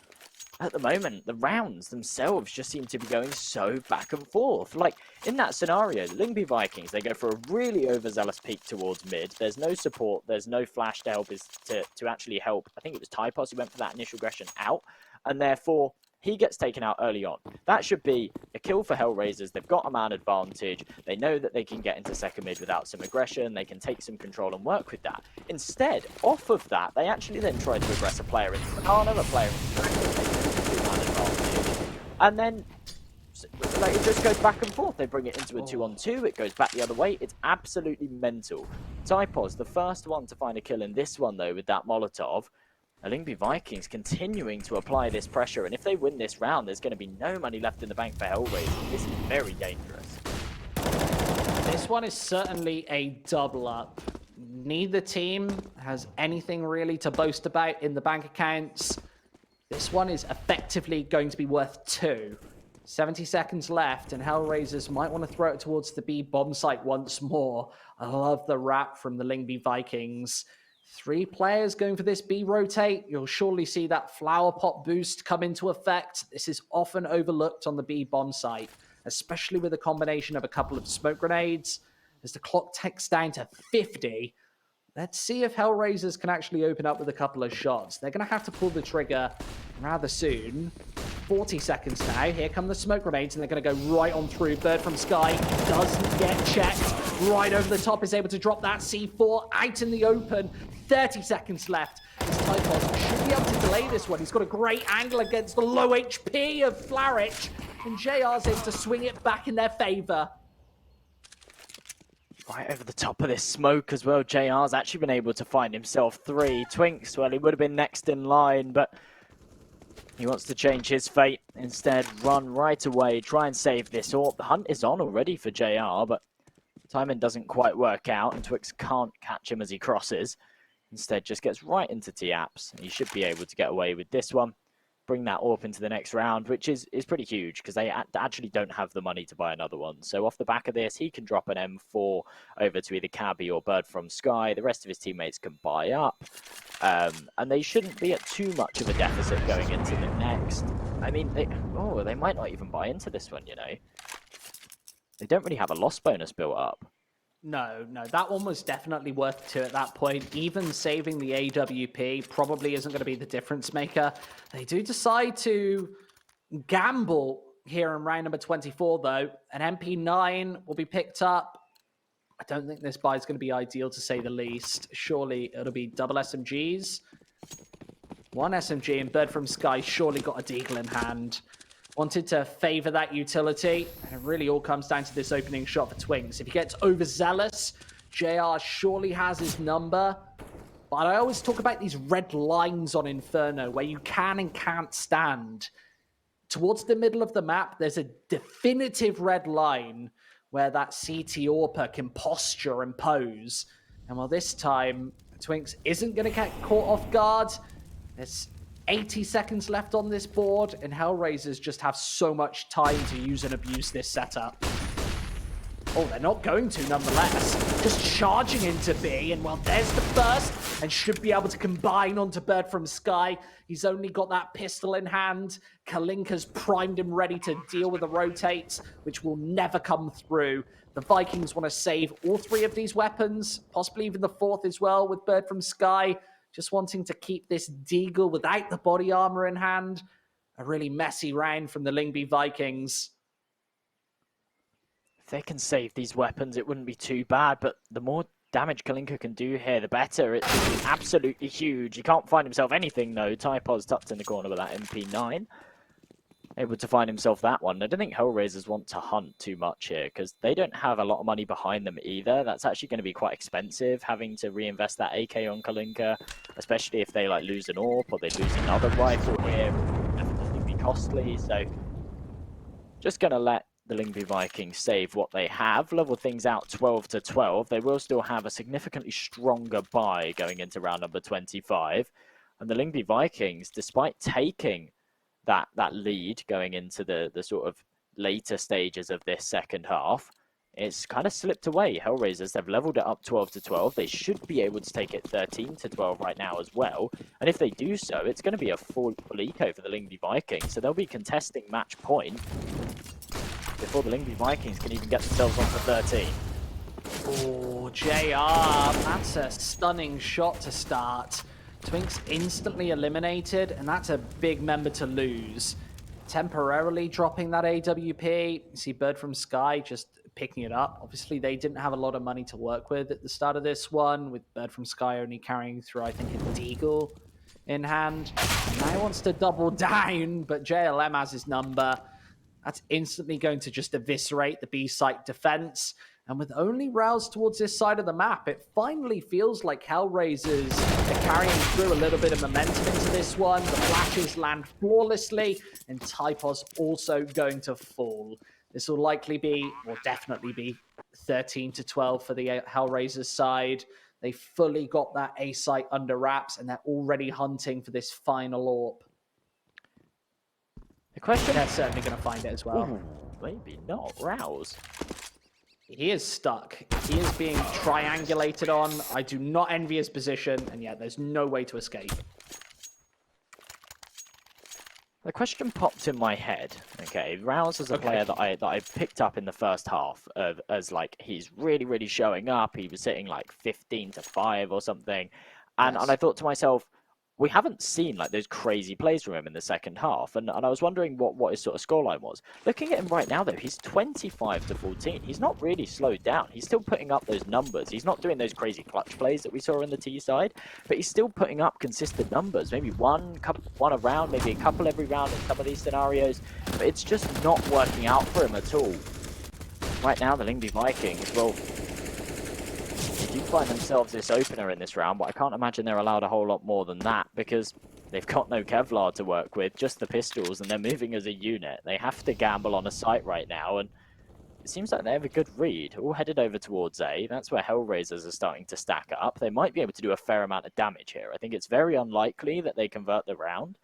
Speaker 2: at the moment, the rounds themselves just seem to be going so back and forth. Like, in that scenario, Lyngby Vikings, they go for a really overzealous peek towards mid. There's no support, there's no flash to help to actually help. I think it was Typos who went for that initial aggression out, and therefore he gets taken out early on. That should be a kill for Hellraisers. They've got a man advantage. They know that they can get into second mid without some aggression. They can take some control and work with that. Instead, off of that, they actually then try to aggress a player into the corner, a player into the man advantage. And then like, it just goes back and forth. They bring it into a 2-on-2. It goes back the other way. It's absolutely mental. Typos, the first one to find a kill in this one, though, with that Molotov. Lyngby Vikings continuing to apply this pressure, and if they win this round, there's going to be no money left in the bank for Hellraiser. This is very dangerous.
Speaker 1: This one is certainly a double up. Neither team has anything really to boast about in the bank accounts. This one is effectively going to be worth 2. 70 seconds left, and Hellraisers might want to throw it towards the B bomb site once more. I love the wrap from the Lyngby Vikings. 3 players going for this B rotate. You'll surely see that flower pot boost come into effect. This is often overlooked on the B bomb site, especially with a combination of a couple of smoke grenades. As the clock ticks down to 50, let's see if Hellraisers can actually open up with a couple of shots. They're going to have to pull the trigger rather soon. 40 seconds now. Here come the smoke grenades, and they're going to go right on through. Bird from Sky doesn't get checked. Right over the top, is able to drop that C4 out in the open. 30 seconds left. This Typos should be able to delay this one. He's got a great angle against the low HP of Floweret, and JR's able to swing it back in their favor.
Speaker 2: Right over the top of this smoke as well. JR's actually been able to find himself 3. Twinks, well, he would have been next in line, but he wants to change his fate. Instead, run right away, try and save this AWP. The hunt is on already for JR, but timing doesn't quite work out, and Twix can't catch him as he crosses. Instead, just gets right into T-Apps. He should be able to get away with this one. Bring that AWP into the next round, which is pretty huge because they actually don't have the money to buy another one. So off the back of this, he can drop an M4 over to either Cabby or Bird from Sky. The rest of his teammates can buy up. And they shouldn't be at too much of a deficit going into the next. I mean, they might not even buy into this one, you know. They don't really have a loss bonus built up.
Speaker 1: No, that one was definitely worth 2 at that point. Even saving the AWP probably isn't going to be the difference maker. They do decide to gamble here in round number 24, though. An MP9 will be picked up. I don't think this buy is going to be ideal, to say the least. Surely it'll be double SMGs. 1 SMG, and Bird from Sky surely got a deagle in hand. Wanted to favor that utility, and it really all comes down to this opening shot for Twinks. If he gets overzealous, JR surely has his number. But I always talk about these red lines on Inferno where you can and can't stand. Towards the middle of the map, there's a definitive red line where that CT AWPer can posture and pose. And while this time, Twinks isn't going to get caught off guard, there's 80 seconds left on this board, and Hellraisers just have so much time to use and abuse this setup. Oh, they're not going to, nonetheless. Just charging into B, and well, there's the first, and should be able to combine onto Bird from Sky. He's only got that pistol in hand. Kalinka's primed him ready to deal with the rotates, which will never come through. The Vikings want to save all 3 of these weapons, possibly even the 4th as well with Bird from Sky. Just wanting to keep this deagle without the body armor in hand. a really messy round from the Lyngby Vikings.
Speaker 2: If they can save these weapons, it wouldn't be too bad, but the more damage Kalinka can do here, the better. It's absolutely huge. He can't find himself anything, though. Typos tucked in the corner with that MP9. Able to find himself that one. I don't think HELLRAISERS want to hunt too much here, because they don't have a lot of money behind them either. That's actually going to be quite expensive, having to reinvest that AK on Kalinka, especially if they like lose an AWP or they lose another rifle here. It will definitely be costly, so just going to let the Lyngby Vikings save what they have, level things out 12 to 12. They will still have a significantly stronger buy going into round number 25. And the Lyngby Vikings, despite taking that lead going into the sort of later stages of this second half, it's kind of slipped away. HELLRAISERS, they've leveled it up 12 to 12. They should be able to take it 13 to 12 right now as well. And if they do so, it's going to be a full eco for the Lyngby Vikings. So they'll be contesting match point before the Lyngby Vikings can even get themselves onto 13.
Speaker 1: Oh, JR, that's a stunning shot to start. Twinks instantly eliminated, and that's a big member to lose. Temporarily dropping that AWP. You see Bird from Sky just picking it up. Obviously, they didn't have a lot of money to work with at the start of this one, with Bird from Sky only carrying through, I think, a Deagle in hand. Now he wants to double down, but JLM has his number. That's instantly going to just eviscerate the B site defense. And with only rows towards this side of the map, it finally feels like HELLRAISERS are carrying through a little bit of momentum into this one. The flashes land flawlessly, and Typos also going to fall. This will likely be, or definitely be, 13 to 12 for the HELLRAISERS side. They fully got that A site under wraps, and they're already hunting for this final AWP.
Speaker 2: The question...
Speaker 1: They're certainly going to find it as well.
Speaker 2: Ooh, maybe not. Rouse.
Speaker 1: He is stuck. He is being triangulated on. I do not envy his position, and yet there's no way to escape.
Speaker 2: The question popped in my head. Okay, Rouse is a player that I picked up in the first half as like he's really showing up. He was sitting like 15 to 5 or something, and I thought to myself, we haven't seen like those crazy plays from him in the second half, and I was wondering what his sort of scoreline was. Looking at him right now though, he's 25 to 14. He's not really slowed down. He's still putting up those numbers. He's not doing those crazy clutch plays that we saw on the T side, but he's still putting up consistent numbers. Maybe one a round, maybe a couple every round in some of these scenarios, but it's just not working out for him at all. Right now, the Lyngby Vikings, well, they do find themselves this opener in this round, but I can't imagine they're allowed a whole lot more than that because they've got no Kevlar to work with, just the pistols, and they're moving as a unit. They have to gamble on a site right now, and it seems like they have a good read. All headed over towards A. That's where HELLRAISERS are starting to stack up. They might be able to do a fair amount of damage here. I think it's very unlikely that they convert the round,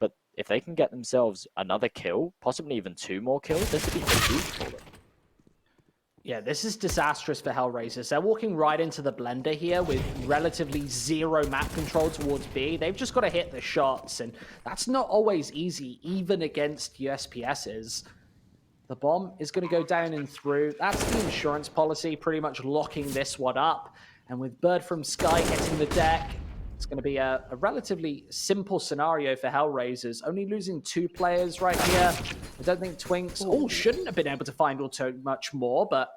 Speaker 2: but if they can get themselves another kill, possibly even 2 more kills, this would be huge for them.
Speaker 1: Yeah, this is disastrous for HELLRAISERS. They're walking right into the blender here with relatively zero map control towards B. They've just got to hit the shots, and that's not always easy, even against USPSs. The bomb is going to go down and through. That's the insurance policy, pretty much locking this one up. And with Bird from Sky getting the deck, it's going to be a relatively simple scenario for HELLRAISERS. Only losing 2 players right here. I don't think Twinks shouldn't have been able to find all too much more, but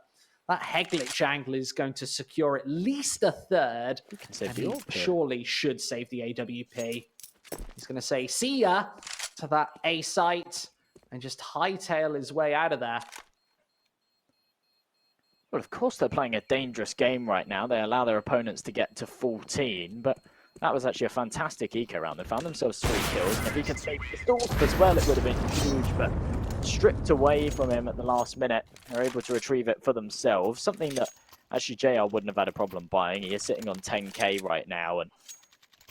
Speaker 1: that head glitch angle is going to secure at least a third. And he surely should save the AWP. He's going to say, see ya to that A site and just hightail his way out of there.
Speaker 2: Well, of course they're playing a dangerous game right now. They allow their opponents to get to 14, but that was actually a fantastic eco round. They found themselves 3 kills, and if he could save pistols as well, it would have been huge, but stripped away from him at the last minute. They're able to retrieve it for themselves, something that actually JR wouldn't have had a problem buying. He is sitting on 10k right now, and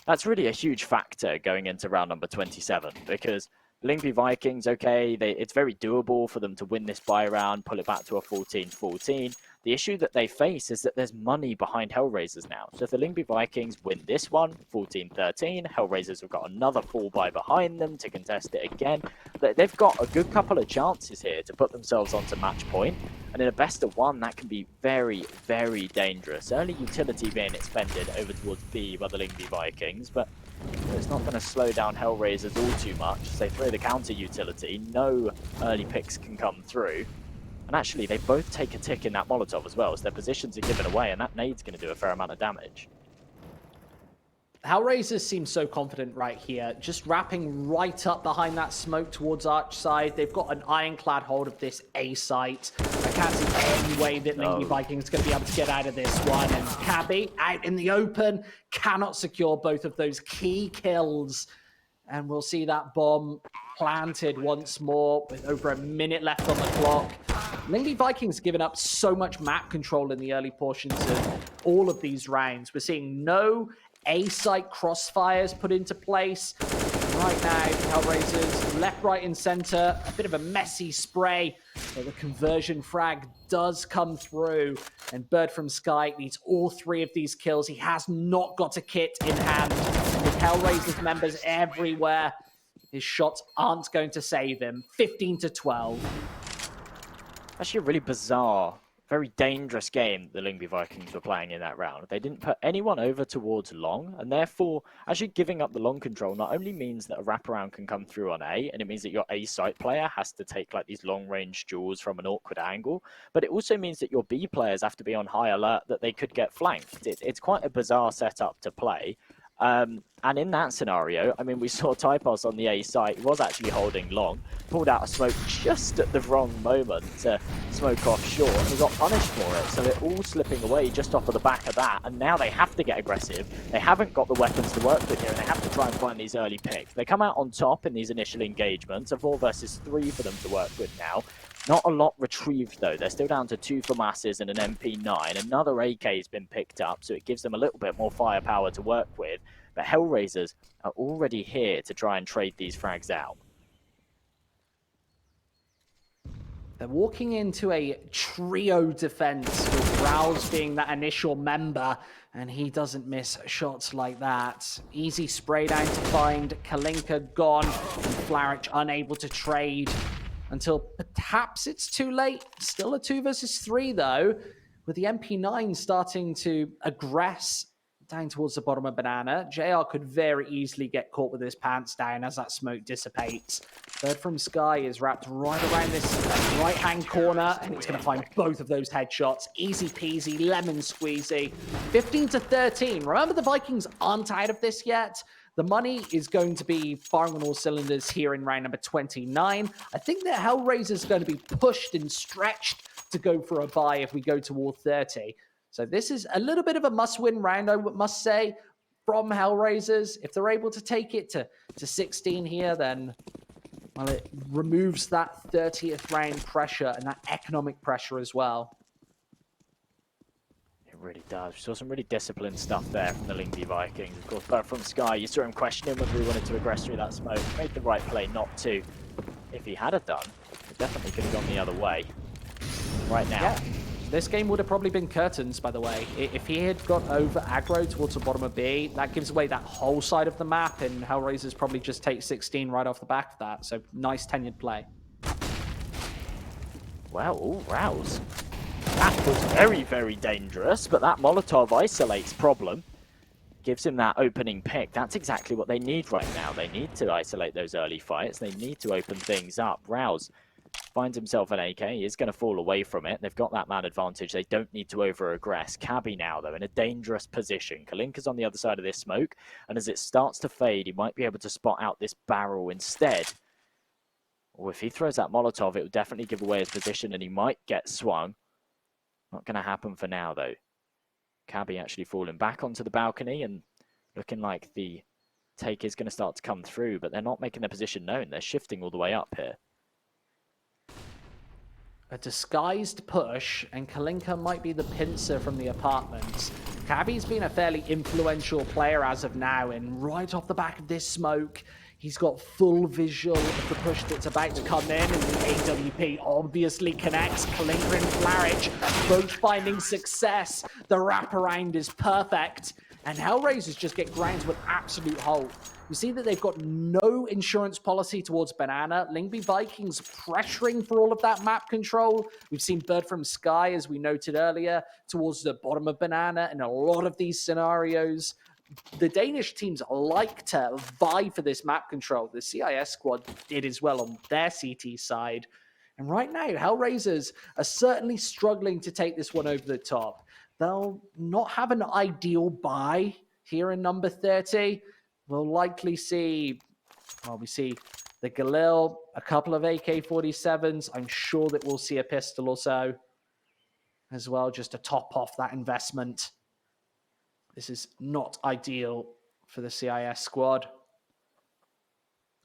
Speaker 2: that's really a huge factor going into round number 27, because Lyngby Vikings, okay, it's very doable for them to win this buy round, pull it back to a 14-14. The issue that they face is that there's money behind HELLRAISERS now. So if the Lyngby Vikings win this one, 14-13, HELLRAISERS have got another full buy behind them to contest it again. They've got a good couple of chances here to put themselves onto match point. And in a best of 1, that can be very, very dangerous. Early utility being expended over towards B by the Lyngby Vikings, but But it's not going to slow down HELLRAISERS all too much. As they throw the counter utility, no early picks can come through. And actually, they both take a tick in that Molotov as well, so their positions are given away, and that nade's going to do a fair amount of damage.
Speaker 1: HELLRAISERS seem so confident right here, just wrapping right up behind that smoke towards Arch side. They've got an ironclad hold of this A site. I can't see any way that LYNGBY Vikings is going to be able to get out of this one. And Cabby, out in the open, cannot secure both of those key kills. And we'll see that bomb planted once more with over a minute left on the clock. LYNGBY Vikings given up so much map control in the early portions of all of these rounds. We're seeing no A-site crossfires put into place. Right now, HELLRAISERS left, right, and center. A bit of a messy spray, but the conversion frag does come through. And Bird from Sky needs all three of these kills. He has not got a kit in hand. With HELLRAISERS members everywhere, his shots aren't going to save him. 15-12.
Speaker 2: Actually, a really bizarre, very dangerous game the LYNGBY Vikings were playing in that round. They didn't put anyone over towards long, and therefore, actually giving up the long control not only means that a wraparound can come through on A, and it means that your A site player has to take like these long-range duels from an awkward angle, but it also means that your B players have to be on high alert that they could get flanked. It's quite a bizarre setup to play. And in that scenario, I mean, we saw Typos on the A site. He was actually holding long, pulled out a smoke just at the wrong moment to smoke off short, and he got punished for it. So they're all slipping away just off of the back of that, and now they have to get aggressive. They haven't got the weapons to work with here, and they have to try and find these early picks. They come out on top in these initial engagements, a 4 versus 3 for them to work with now. Not a lot retrieved, though. They're still down to 2 FAMASs and an MP9. Another AK has been picked up, so it gives them a little bit more firepower to work with. But HELLRAISERS are already here to try and trade these frags out.
Speaker 1: They're walking into a trio defense with Rouse being that initial member, and he doesn't miss shots like that. Easy spray down to find. Kalinka gone, and Flarich unable to trade until perhaps it's too late. Still a 2 versus 3 though, with the MP9 starting to aggress down towards the bottom of Banana. JR could very easily get caught with his pants down as that smoke dissipates. Bird from Sky is wrapped right around this right-hand corner, and it's going to find both of those headshots. Easy peasy, lemon squeezy. 15-13. Remember, the Vikings aren't out of this yet. The money is going to be firing on all cylinders here in round number 29. I think that HELLRAISERS is going to be pushed and stretched to go for a bye if we go to all 30. So this is a little bit of a must-win round, I must say, from HELLRAISERS. If they're able to take it to 16 here, then, well, it removes that 30th round pressure and that economic pressure as well.
Speaker 2: It really does. We saw some really disciplined stuff there from the LYNGBY Vikings. Of course, Bird from Sky, you saw him questioning whether he wanted to aggress through that smoke. Made the right play not to. If he had done, it definitely could have gone the other way. Right now.
Speaker 1: Yeah. This game would have probably been curtains, by the way. If he had got over aggro towards the bottom of B, that gives away that whole side of the map, and HELLRAISERS probably just take 16 right off the back of that. So nice tenured play.
Speaker 2: Well, ooh, Rouse. That was very, very dangerous, but that Molotov isolates problem. Gives him that opening pick. That's exactly what they need right now. They need to isolate those early fights. They need to open things up. Rouse finds himself an AK. He is going to fall away from it. They've got that man advantage. They don't need to over-aggress. Cabby now, though, in a dangerous position. Kalinka's on the other side of this smoke, and as it starts to fade, he might be able to spot out this barrel instead. Or if he throws that Molotov, it will definitely give away his position, and he might get swung. Not going to happen for now, though. Cabby actually falling back onto the balcony, and looking like the take is going to start to come through, but they're not making their position known. They're shifting all the way up here.
Speaker 1: A disguised push, and Kalinka might be the pincer from the apartments. Cabby's been a fairly influential player as of now, and right off the back of this smoke, he's got full visual of the push that's about to come in, and the AWP obviously connects. Kalinka and Flarich both finding success. The wraparound is perfect, and HELLRAISERS just get ground to an absolute halt. You see that they've got no insurance policy towards Banana. LYNGBY Vikings pressuring for all of that map control. We've seen Bird from Sky, as we noted earlier, towards the bottom of Banana in a lot of these scenarios. the Danish teams like to vie for this map control. The CIS squad did as well on their CT side. And right now, HELLRAISERS are certainly struggling to take this one over the top. They'll not have an ideal buy here in number 30. We'll likely see, well, we see the Galil, a couple of AK-47s. I'm sure that we'll see a pistol or so as well, just to top off that investment. This is not ideal for the CIS squad.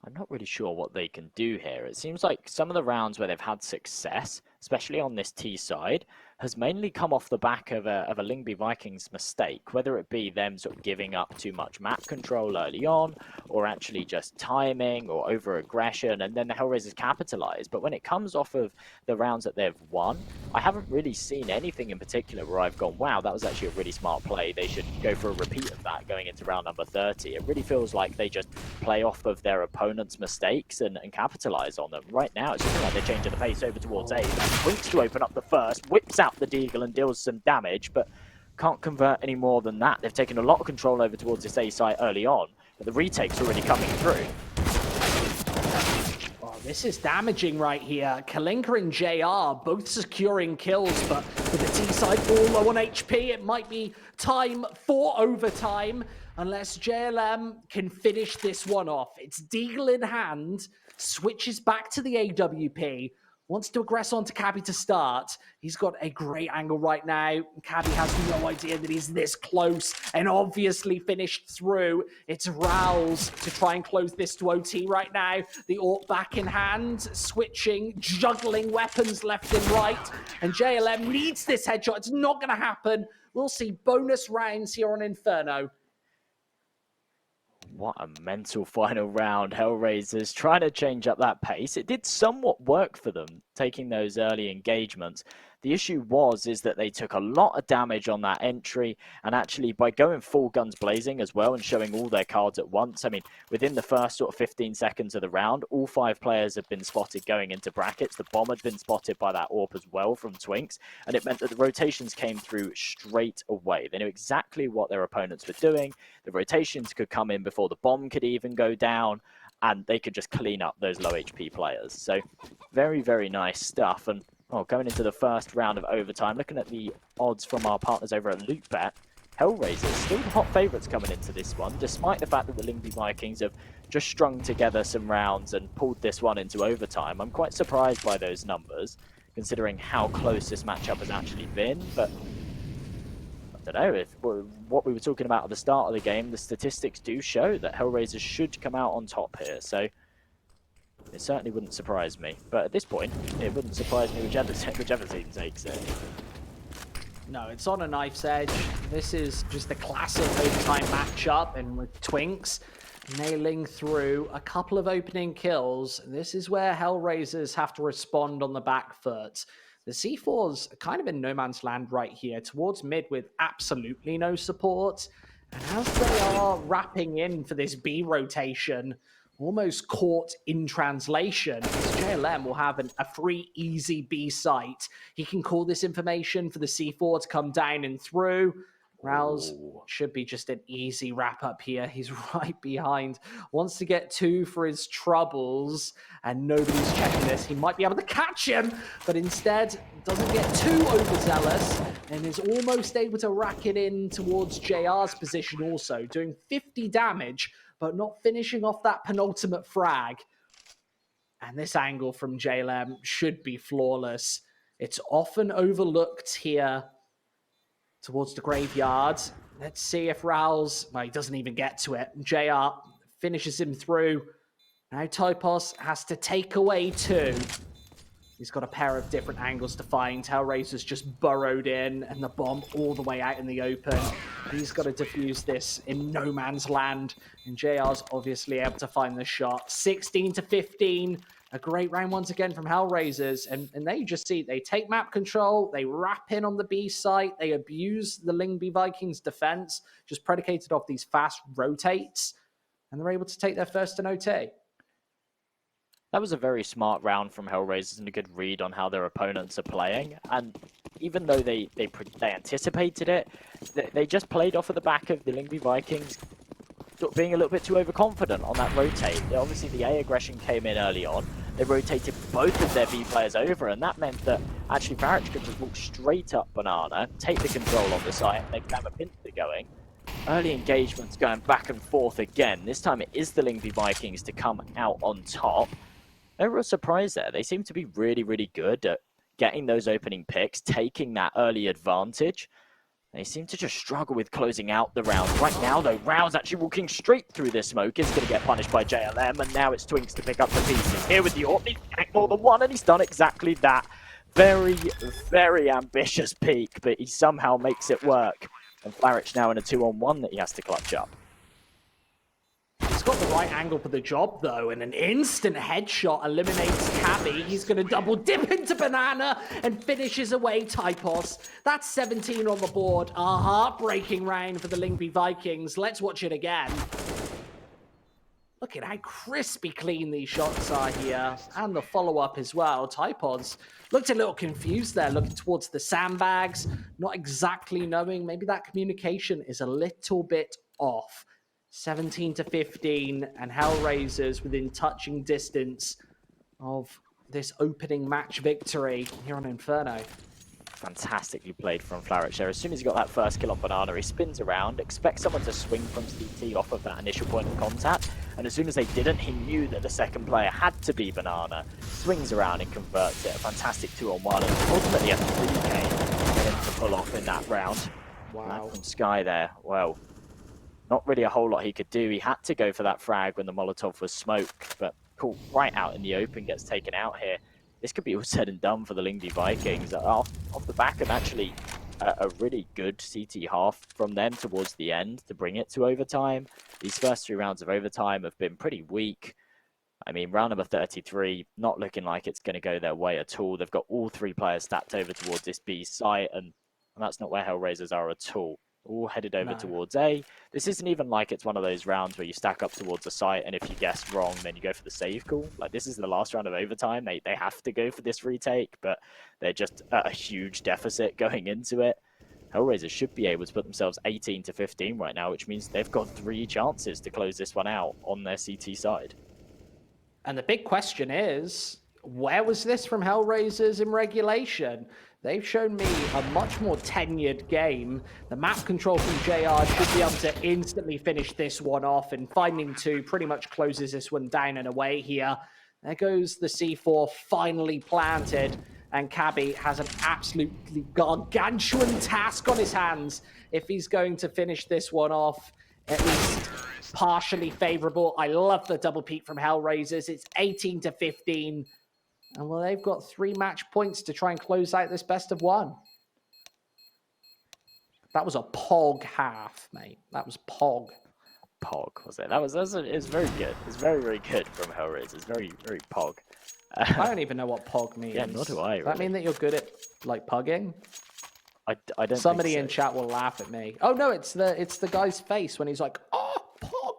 Speaker 2: I'm not really sure what they can do here. It seems like some of the rounds where they've had success, especially on this T side, has mainly come off the back of a LYNGBY Vikings mistake, whether it be them sort of giving up too much map control early on, or actually just timing or over-aggression, and then the HELLRAISERS capitalize. But when it comes off of the rounds that they've won, I haven't really seen anything in particular where I've gone, wow, that was actually a really smart play. They should go for a repeat of that going into round number 30. It really feels like they just play off of their opponent's mistakes and capitalize on them. Right now, it's looking like they're changing the pace over towards A. Winks to open up the first, whips out the deagle and deals some damage, but can't convert any more than that. They've taken a lot of control over towards this A site early on, but the retake's already coming through.
Speaker 1: Oh, this is damaging right here. Kalinka and JR both securing kills, but with the T side all low on HP, it might be time for overtime unless JLM can finish this one off. It's deagle in hand, switches back to the AWP, wants to aggress onto Cabby to start. He's got a great angle right now. Cabby has no idea that he's this close and obviously finished through. It's Rouse to try and close this to OT right now. The AWP back in hand, switching, juggling weapons left and right. And JLM needs this headshot. It's not going to happen. We'll see bonus rounds here on Inferno.
Speaker 2: What a mental final round. HELLRAISERS trying to change up that pace. It did somewhat work for them, taking those early engagements. The issue is that they took a lot of damage on that entry, and actually by going full guns blazing as well and showing all their cards at once, I mean, within the first sort of 15 seconds of the round, all 5 players have been spotted going into brackets. The bomb had been spotted by that AWP as well from Twinks, and it meant that the rotations came through straight away. They knew exactly what their opponents were doing. The rotations could come in before the bomb could even go down, and they could just clean up those low HP players. So very, very nice stuff. And going into the first round of overtime, looking at the odds from our partners over at LootBet, HELLRAISERS still the hot favourites coming into this one, despite the fact that the LYNGBY Vikings have just strung together some rounds and pulled this one into overtime. I'm quite surprised by those numbers, considering how close this matchup has actually been. But I don't know, if what we were talking about at the start of the game, the statistics do show that HELLRAISERS should come out on top here. So it certainly wouldn't surprise me. But at this point, it wouldn't surprise me whichever team takes it.
Speaker 1: No, it's on a knife's edge. This is just a classic overtime matchup, and with Twinks nailing through a couple of opening kills, this is where HELLRAISERS have to respond on the back foot. The C4's kind of in no man's land right here, towards mid with absolutely no support. And as they are wrapping in for this B rotation, almost caught in translation, JLM will have a free, easy B site. He can call this information for the C4 to come down and through. Rouse should be just an easy wrap up here. He's right behind. Wants to get 2 for his troubles, and nobody's checking this. He might be able to catch him, but instead doesn't get too overzealous and is almost able to rack it in towards JR's position also, doing 50 damage, but not finishing off that penultimate frag. And this angle from JLM should be flawless. It's often overlooked here towards the graveyard. Let's see if Rouse, well, he doesn't even get to it. JR finishes him through. Now Topos has to take away 2. He's got a pair of different angles to find. HELLRAISERS just burrowed in, and the bomb all the way out in the open. He's got to defuse this in no man's land, and JR's obviously able to find the shot. 16-15. A great round once again from HELLRAISERS, and they just see, they take map control, they wrap in on the B site, they abuse the LYNGBY Vikings defense, just predicated off these fast rotates, and they're able to take their first in OT.
Speaker 2: That was a very smart round from HELLRAISERS and a good read on how their opponents are playing. And even though they anticipated it, they just played off of the back of the Lyngby Vikings sort of being a little bit too overconfident on that rotate. Obviously, the A aggression came in early on. They rotated both of their B players over, and that meant that actually Varich could just walk straight up Banana, take the control on the site, and they could have a pincer going. Early engagements going back and forth again. This time it is the Lyngby Vikings to come out on top. No real surprise there. They seem to be really, really good at getting those opening picks, taking that early advantage. They seem to just struggle with closing out the round. Right now, though, Rao's actually walking straight through this smoke. Is going to get punished by JLM, and now it's Twinks to pick up the pieces. Here with the AWP, he's getting more than one, and he's done exactly that. Very, very ambitious peak, but he somehow makes it work. And Flaric now in a 2-on-1 that he has to clutch up.
Speaker 1: He's got the right angle for the job, though, and an instant headshot eliminates Cabby. He's going to double dip into Banana and finishes away Typos. That's 17 on the board. A heartbreaking round for the Lyngby Vikings. Let's watch it again. Look at how crispy clean these shots are here. And the follow-up as well. Typos looked a little confused there, looking towards the sandbags, not exactly knowing. Maybe that communication is a little bit off. 17-15, and HELLRAISERS within touching distance of this opening match victory here on Inferno.
Speaker 2: Fantastically played from Flaric there. As soon as he got that first kill on Banana, he spins around, expects someone to swing from CT off of that initial point of contact, and as soon as they didn't, he knew that the second player had to be Banana. Swings around and converts it. A fantastic 2-on-1, and ultimately a 3K for him to pull off in that round.
Speaker 1: Wow.
Speaker 2: From Sky there, well, not really a whole lot he could do. He had to go for that frag when the Molotov was smoked, but cool, right out in the open, gets taken out here. This could be all said and done for the Lyngby Vikings. Off the back of actually a really good CT half from them towards the end to bring it to overtime. These first 3 rounds of overtime have been pretty weak. I mean, round number 33, not looking like it's going to go their way at all. They've got all 3 players stacked over towards this B site, and that's not where HELLRAISERS are at all. All headed over towards A. This isn't even like it's one of those rounds where you stack up towards a site, and if you guess wrong, then you go for the save call. Like, this is the last round of overtime. They have to go for this retake, but they're just at a huge deficit going into it. HELLRAISERS should be able to put themselves 18-15 right now, which means they've got 3 chances to close this one out on their CT side.
Speaker 1: And the big question is, where was this from HELLRAISERS in regulation? They've shown me a much more tenured game. The map control from JR should be able to instantly finish this one off, and Finding 2 pretty much closes this one down and away here. There goes the C4 finally planted, and Cabby has an absolutely gargantuan task on his hands if he's going to finish this one off, at least partially favorable. I love the double peak from HELLRAISERS. It's 18-15. And well, they've got 3 match points to try and close out this best of 1. That was a pog half, mate. That was pog.
Speaker 2: Pog, was it? It was very good. It was very, very good from HELLRAISERS. It's very, very pog.
Speaker 1: I don't even know what pog means.
Speaker 2: Yeah, nor do I.
Speaker 1: Does that mean that you're good at, like, pugging?
Speaker 2: I don't
Speaker 1: Somebody
Speaker 2: think so.
Speaker 1: in chat will laugh at me. Oh, no, it's the guy's face when he's like, oh, pog.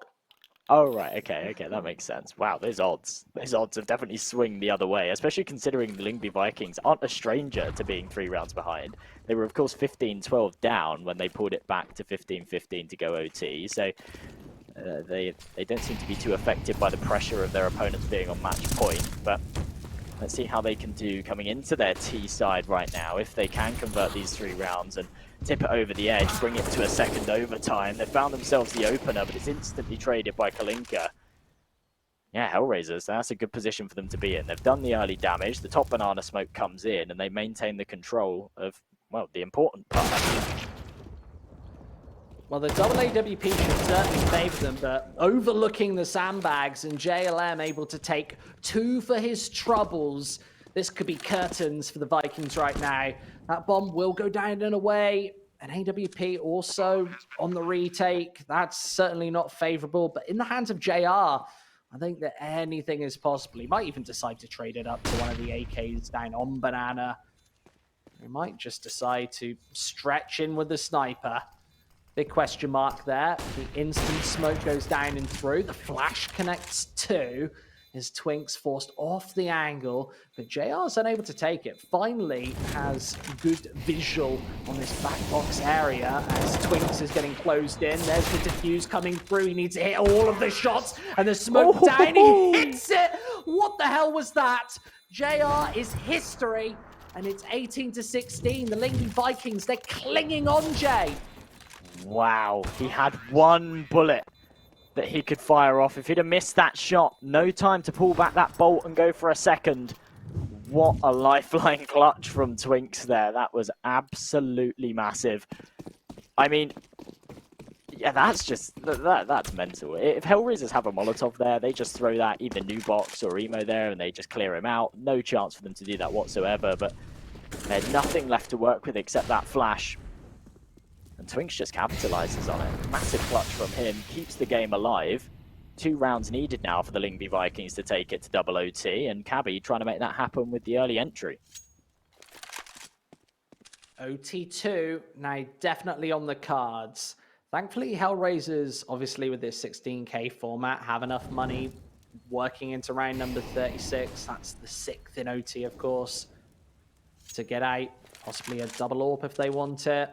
Speaker 2: Oh, right, okay, that makes sense. Wow, those odds have definitely swung the other way, especially considering the Lyngby Vikings aren't a stranger to being 3 rounds behind. They were, of course, 15-12 down when they pulled it back to 15-15 to go OT, so they don't seem to be too affected by the pressure of their opponents being on match point, but let's see how they can do coming into their T side right now. If they can convert these 3 rounds and tip it over the edge, bring it to a second overtime. They found themselves the opener, but it's instantly traded by Kalinka. Yeah, HELLRAISERS, that's a good position for them to be in. They've done the early damage, the top banana smoke comes in, and they maintain the control of, well, the important part.
Speaker 1: Well, the double AWP should certainly favour them, but overlooking the sandbags and JLM able to take 2 for his troubles. This could be curtains for the Vikings right now. That bomb will go down and away. And AWP also on the retake. That's certainly not favourable. But in the hands of JR, I think that anything is possible. He might even decide to trade it up to one of the AKs down on Banana. He might just decide to stretch in with the sniper. Big question mark there. The instant smoke goes down and through. The flash connects too. as Twinks forced off the angle, but JR's unable to take it. Finally has good visual on this back box area as Twinks is getting closed in. There's the defuse coming through. He needs to hit all of the shots and the smoke down. He hits it. What the hell was that? JR is history, and it's 18-16. The LYNGBY Vikings, they're clinging on, Jay.
Speaker 2: Wow, he had one bullet that he could fire off. If he'd have missed that shot, no time to pull back that bolt and go for a second. What a lifeline clutch from Twinks there. That was absolutely massive. I mean, yeah, that's just, that's mental. If Hellraisers have a Molotov there, they just throw that either new box or emo there and they just clear him out. No chance for them to do that whatsoever, but they had nothing left to work with except that flash. And Twinks just capitalizes on it. Massive clutch from him, keeps the game alive. 2 rounds needed now for the LYNGBY Vikings to take it to double OT, and Cabby trying to make that happen with the early entry.
Speaker 1: OT2, now definitely on the cards. Thankfully, Hellraisers, obviously with this 16k format, have enough money working into round number 36. That's the 6th in OT, of course, to get out. Possibly a double AWP if they want it.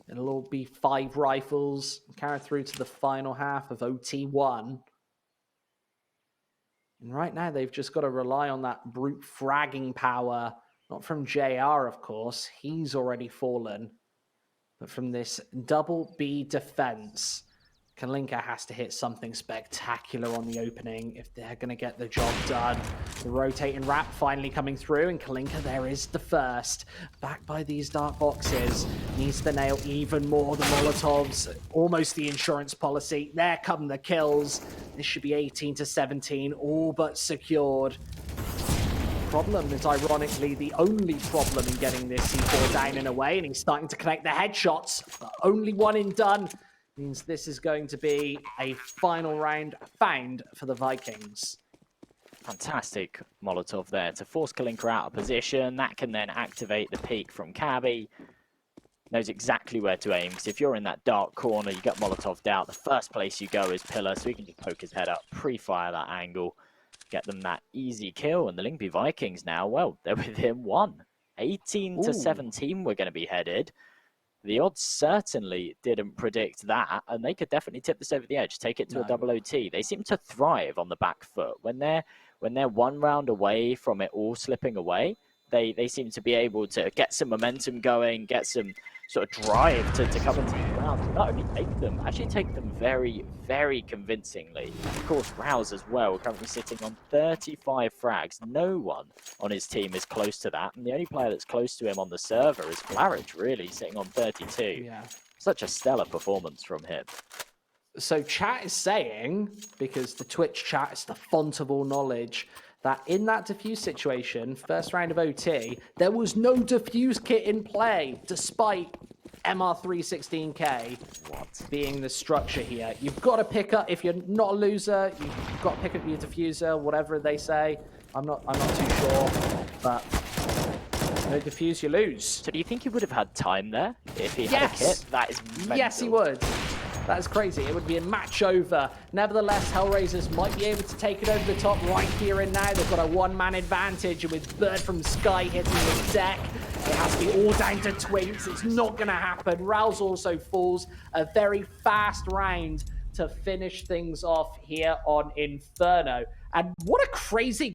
Speaker 1: It'll all be 5 rifles, carry through to the final half of OT1. And right now, they've just got to rely on that brute fragging power. Not from JR, of course. He's already fallen. But from this double B defense, Kalinka has to hit something spectacular on the opening if they're going to get the job done. The rotating wrap finally coming through, and Kalinka there is the first. Back by these dark boxes, needs to nail even more the Molotovs. Almost the insurance policy. There come the kills. This should be 18-17, all but secured. Problem is, ironically, the only problem in getting this C4 down in a way, and he's starting to connect the headshots, but only one in done. Means this is going to be a final round found for the Vikings.
Speaker 2: Fantastic Molotov there to force Kalinka out of position. That can then activate the peek from Cabby. Knows exactly where to aim, because if you're in that dark corner, you get Molotov'd out. The first place you go is Pillar, so he can just poke his head up, pre-fire that angle, get them that easy kill. And the LYNGBY Vikings now, well, they're within 1. 18-17 we're going to be headed. The odds certainly didn't predict that, and they could definitely tip this over the edge, take it to a double OT. They seem to thrive on the back foot. When they're 1 round away from it all slipping away, they seem to be able to get some momentum going, get some sort of drive to come into the round. Not only actually take them very, very convincingly. Of course, Rouse as well, currently sitting on 35 frags. No one on his team is close to that, and the only player that's close to him on the server is Flarage, really, sitting on 32.
Speaker 1: Yeah.
Speaker 2: Such a stellar performance from him.
Speaker 1: So chat is saying, because the Twitch chat is the font of all knowledge, that in that defuse situation, first round of OT, there was no defuse kit in play, despite MR316K being the structure here. You've got to pick up, if you're not a loser, you've got to pick up your diffuser, whatever they say. I'm not too sure, but no defuse, you lose.
Speaker 2: So do you think he would have had time there if he had a kit? That is mental.
Speaker 1: Yes, he would. That is crazy. It would be a match over. Nevertheless, Hellraisers might be able to take it over the top right here and now. They've got a 1-man advantage, and with Bird from Sky hitting the deck, it has to be all down to Twinks. It's not going to happen. Rouse also falls. A very fast round to finish things off here on Inferno. And what a crazy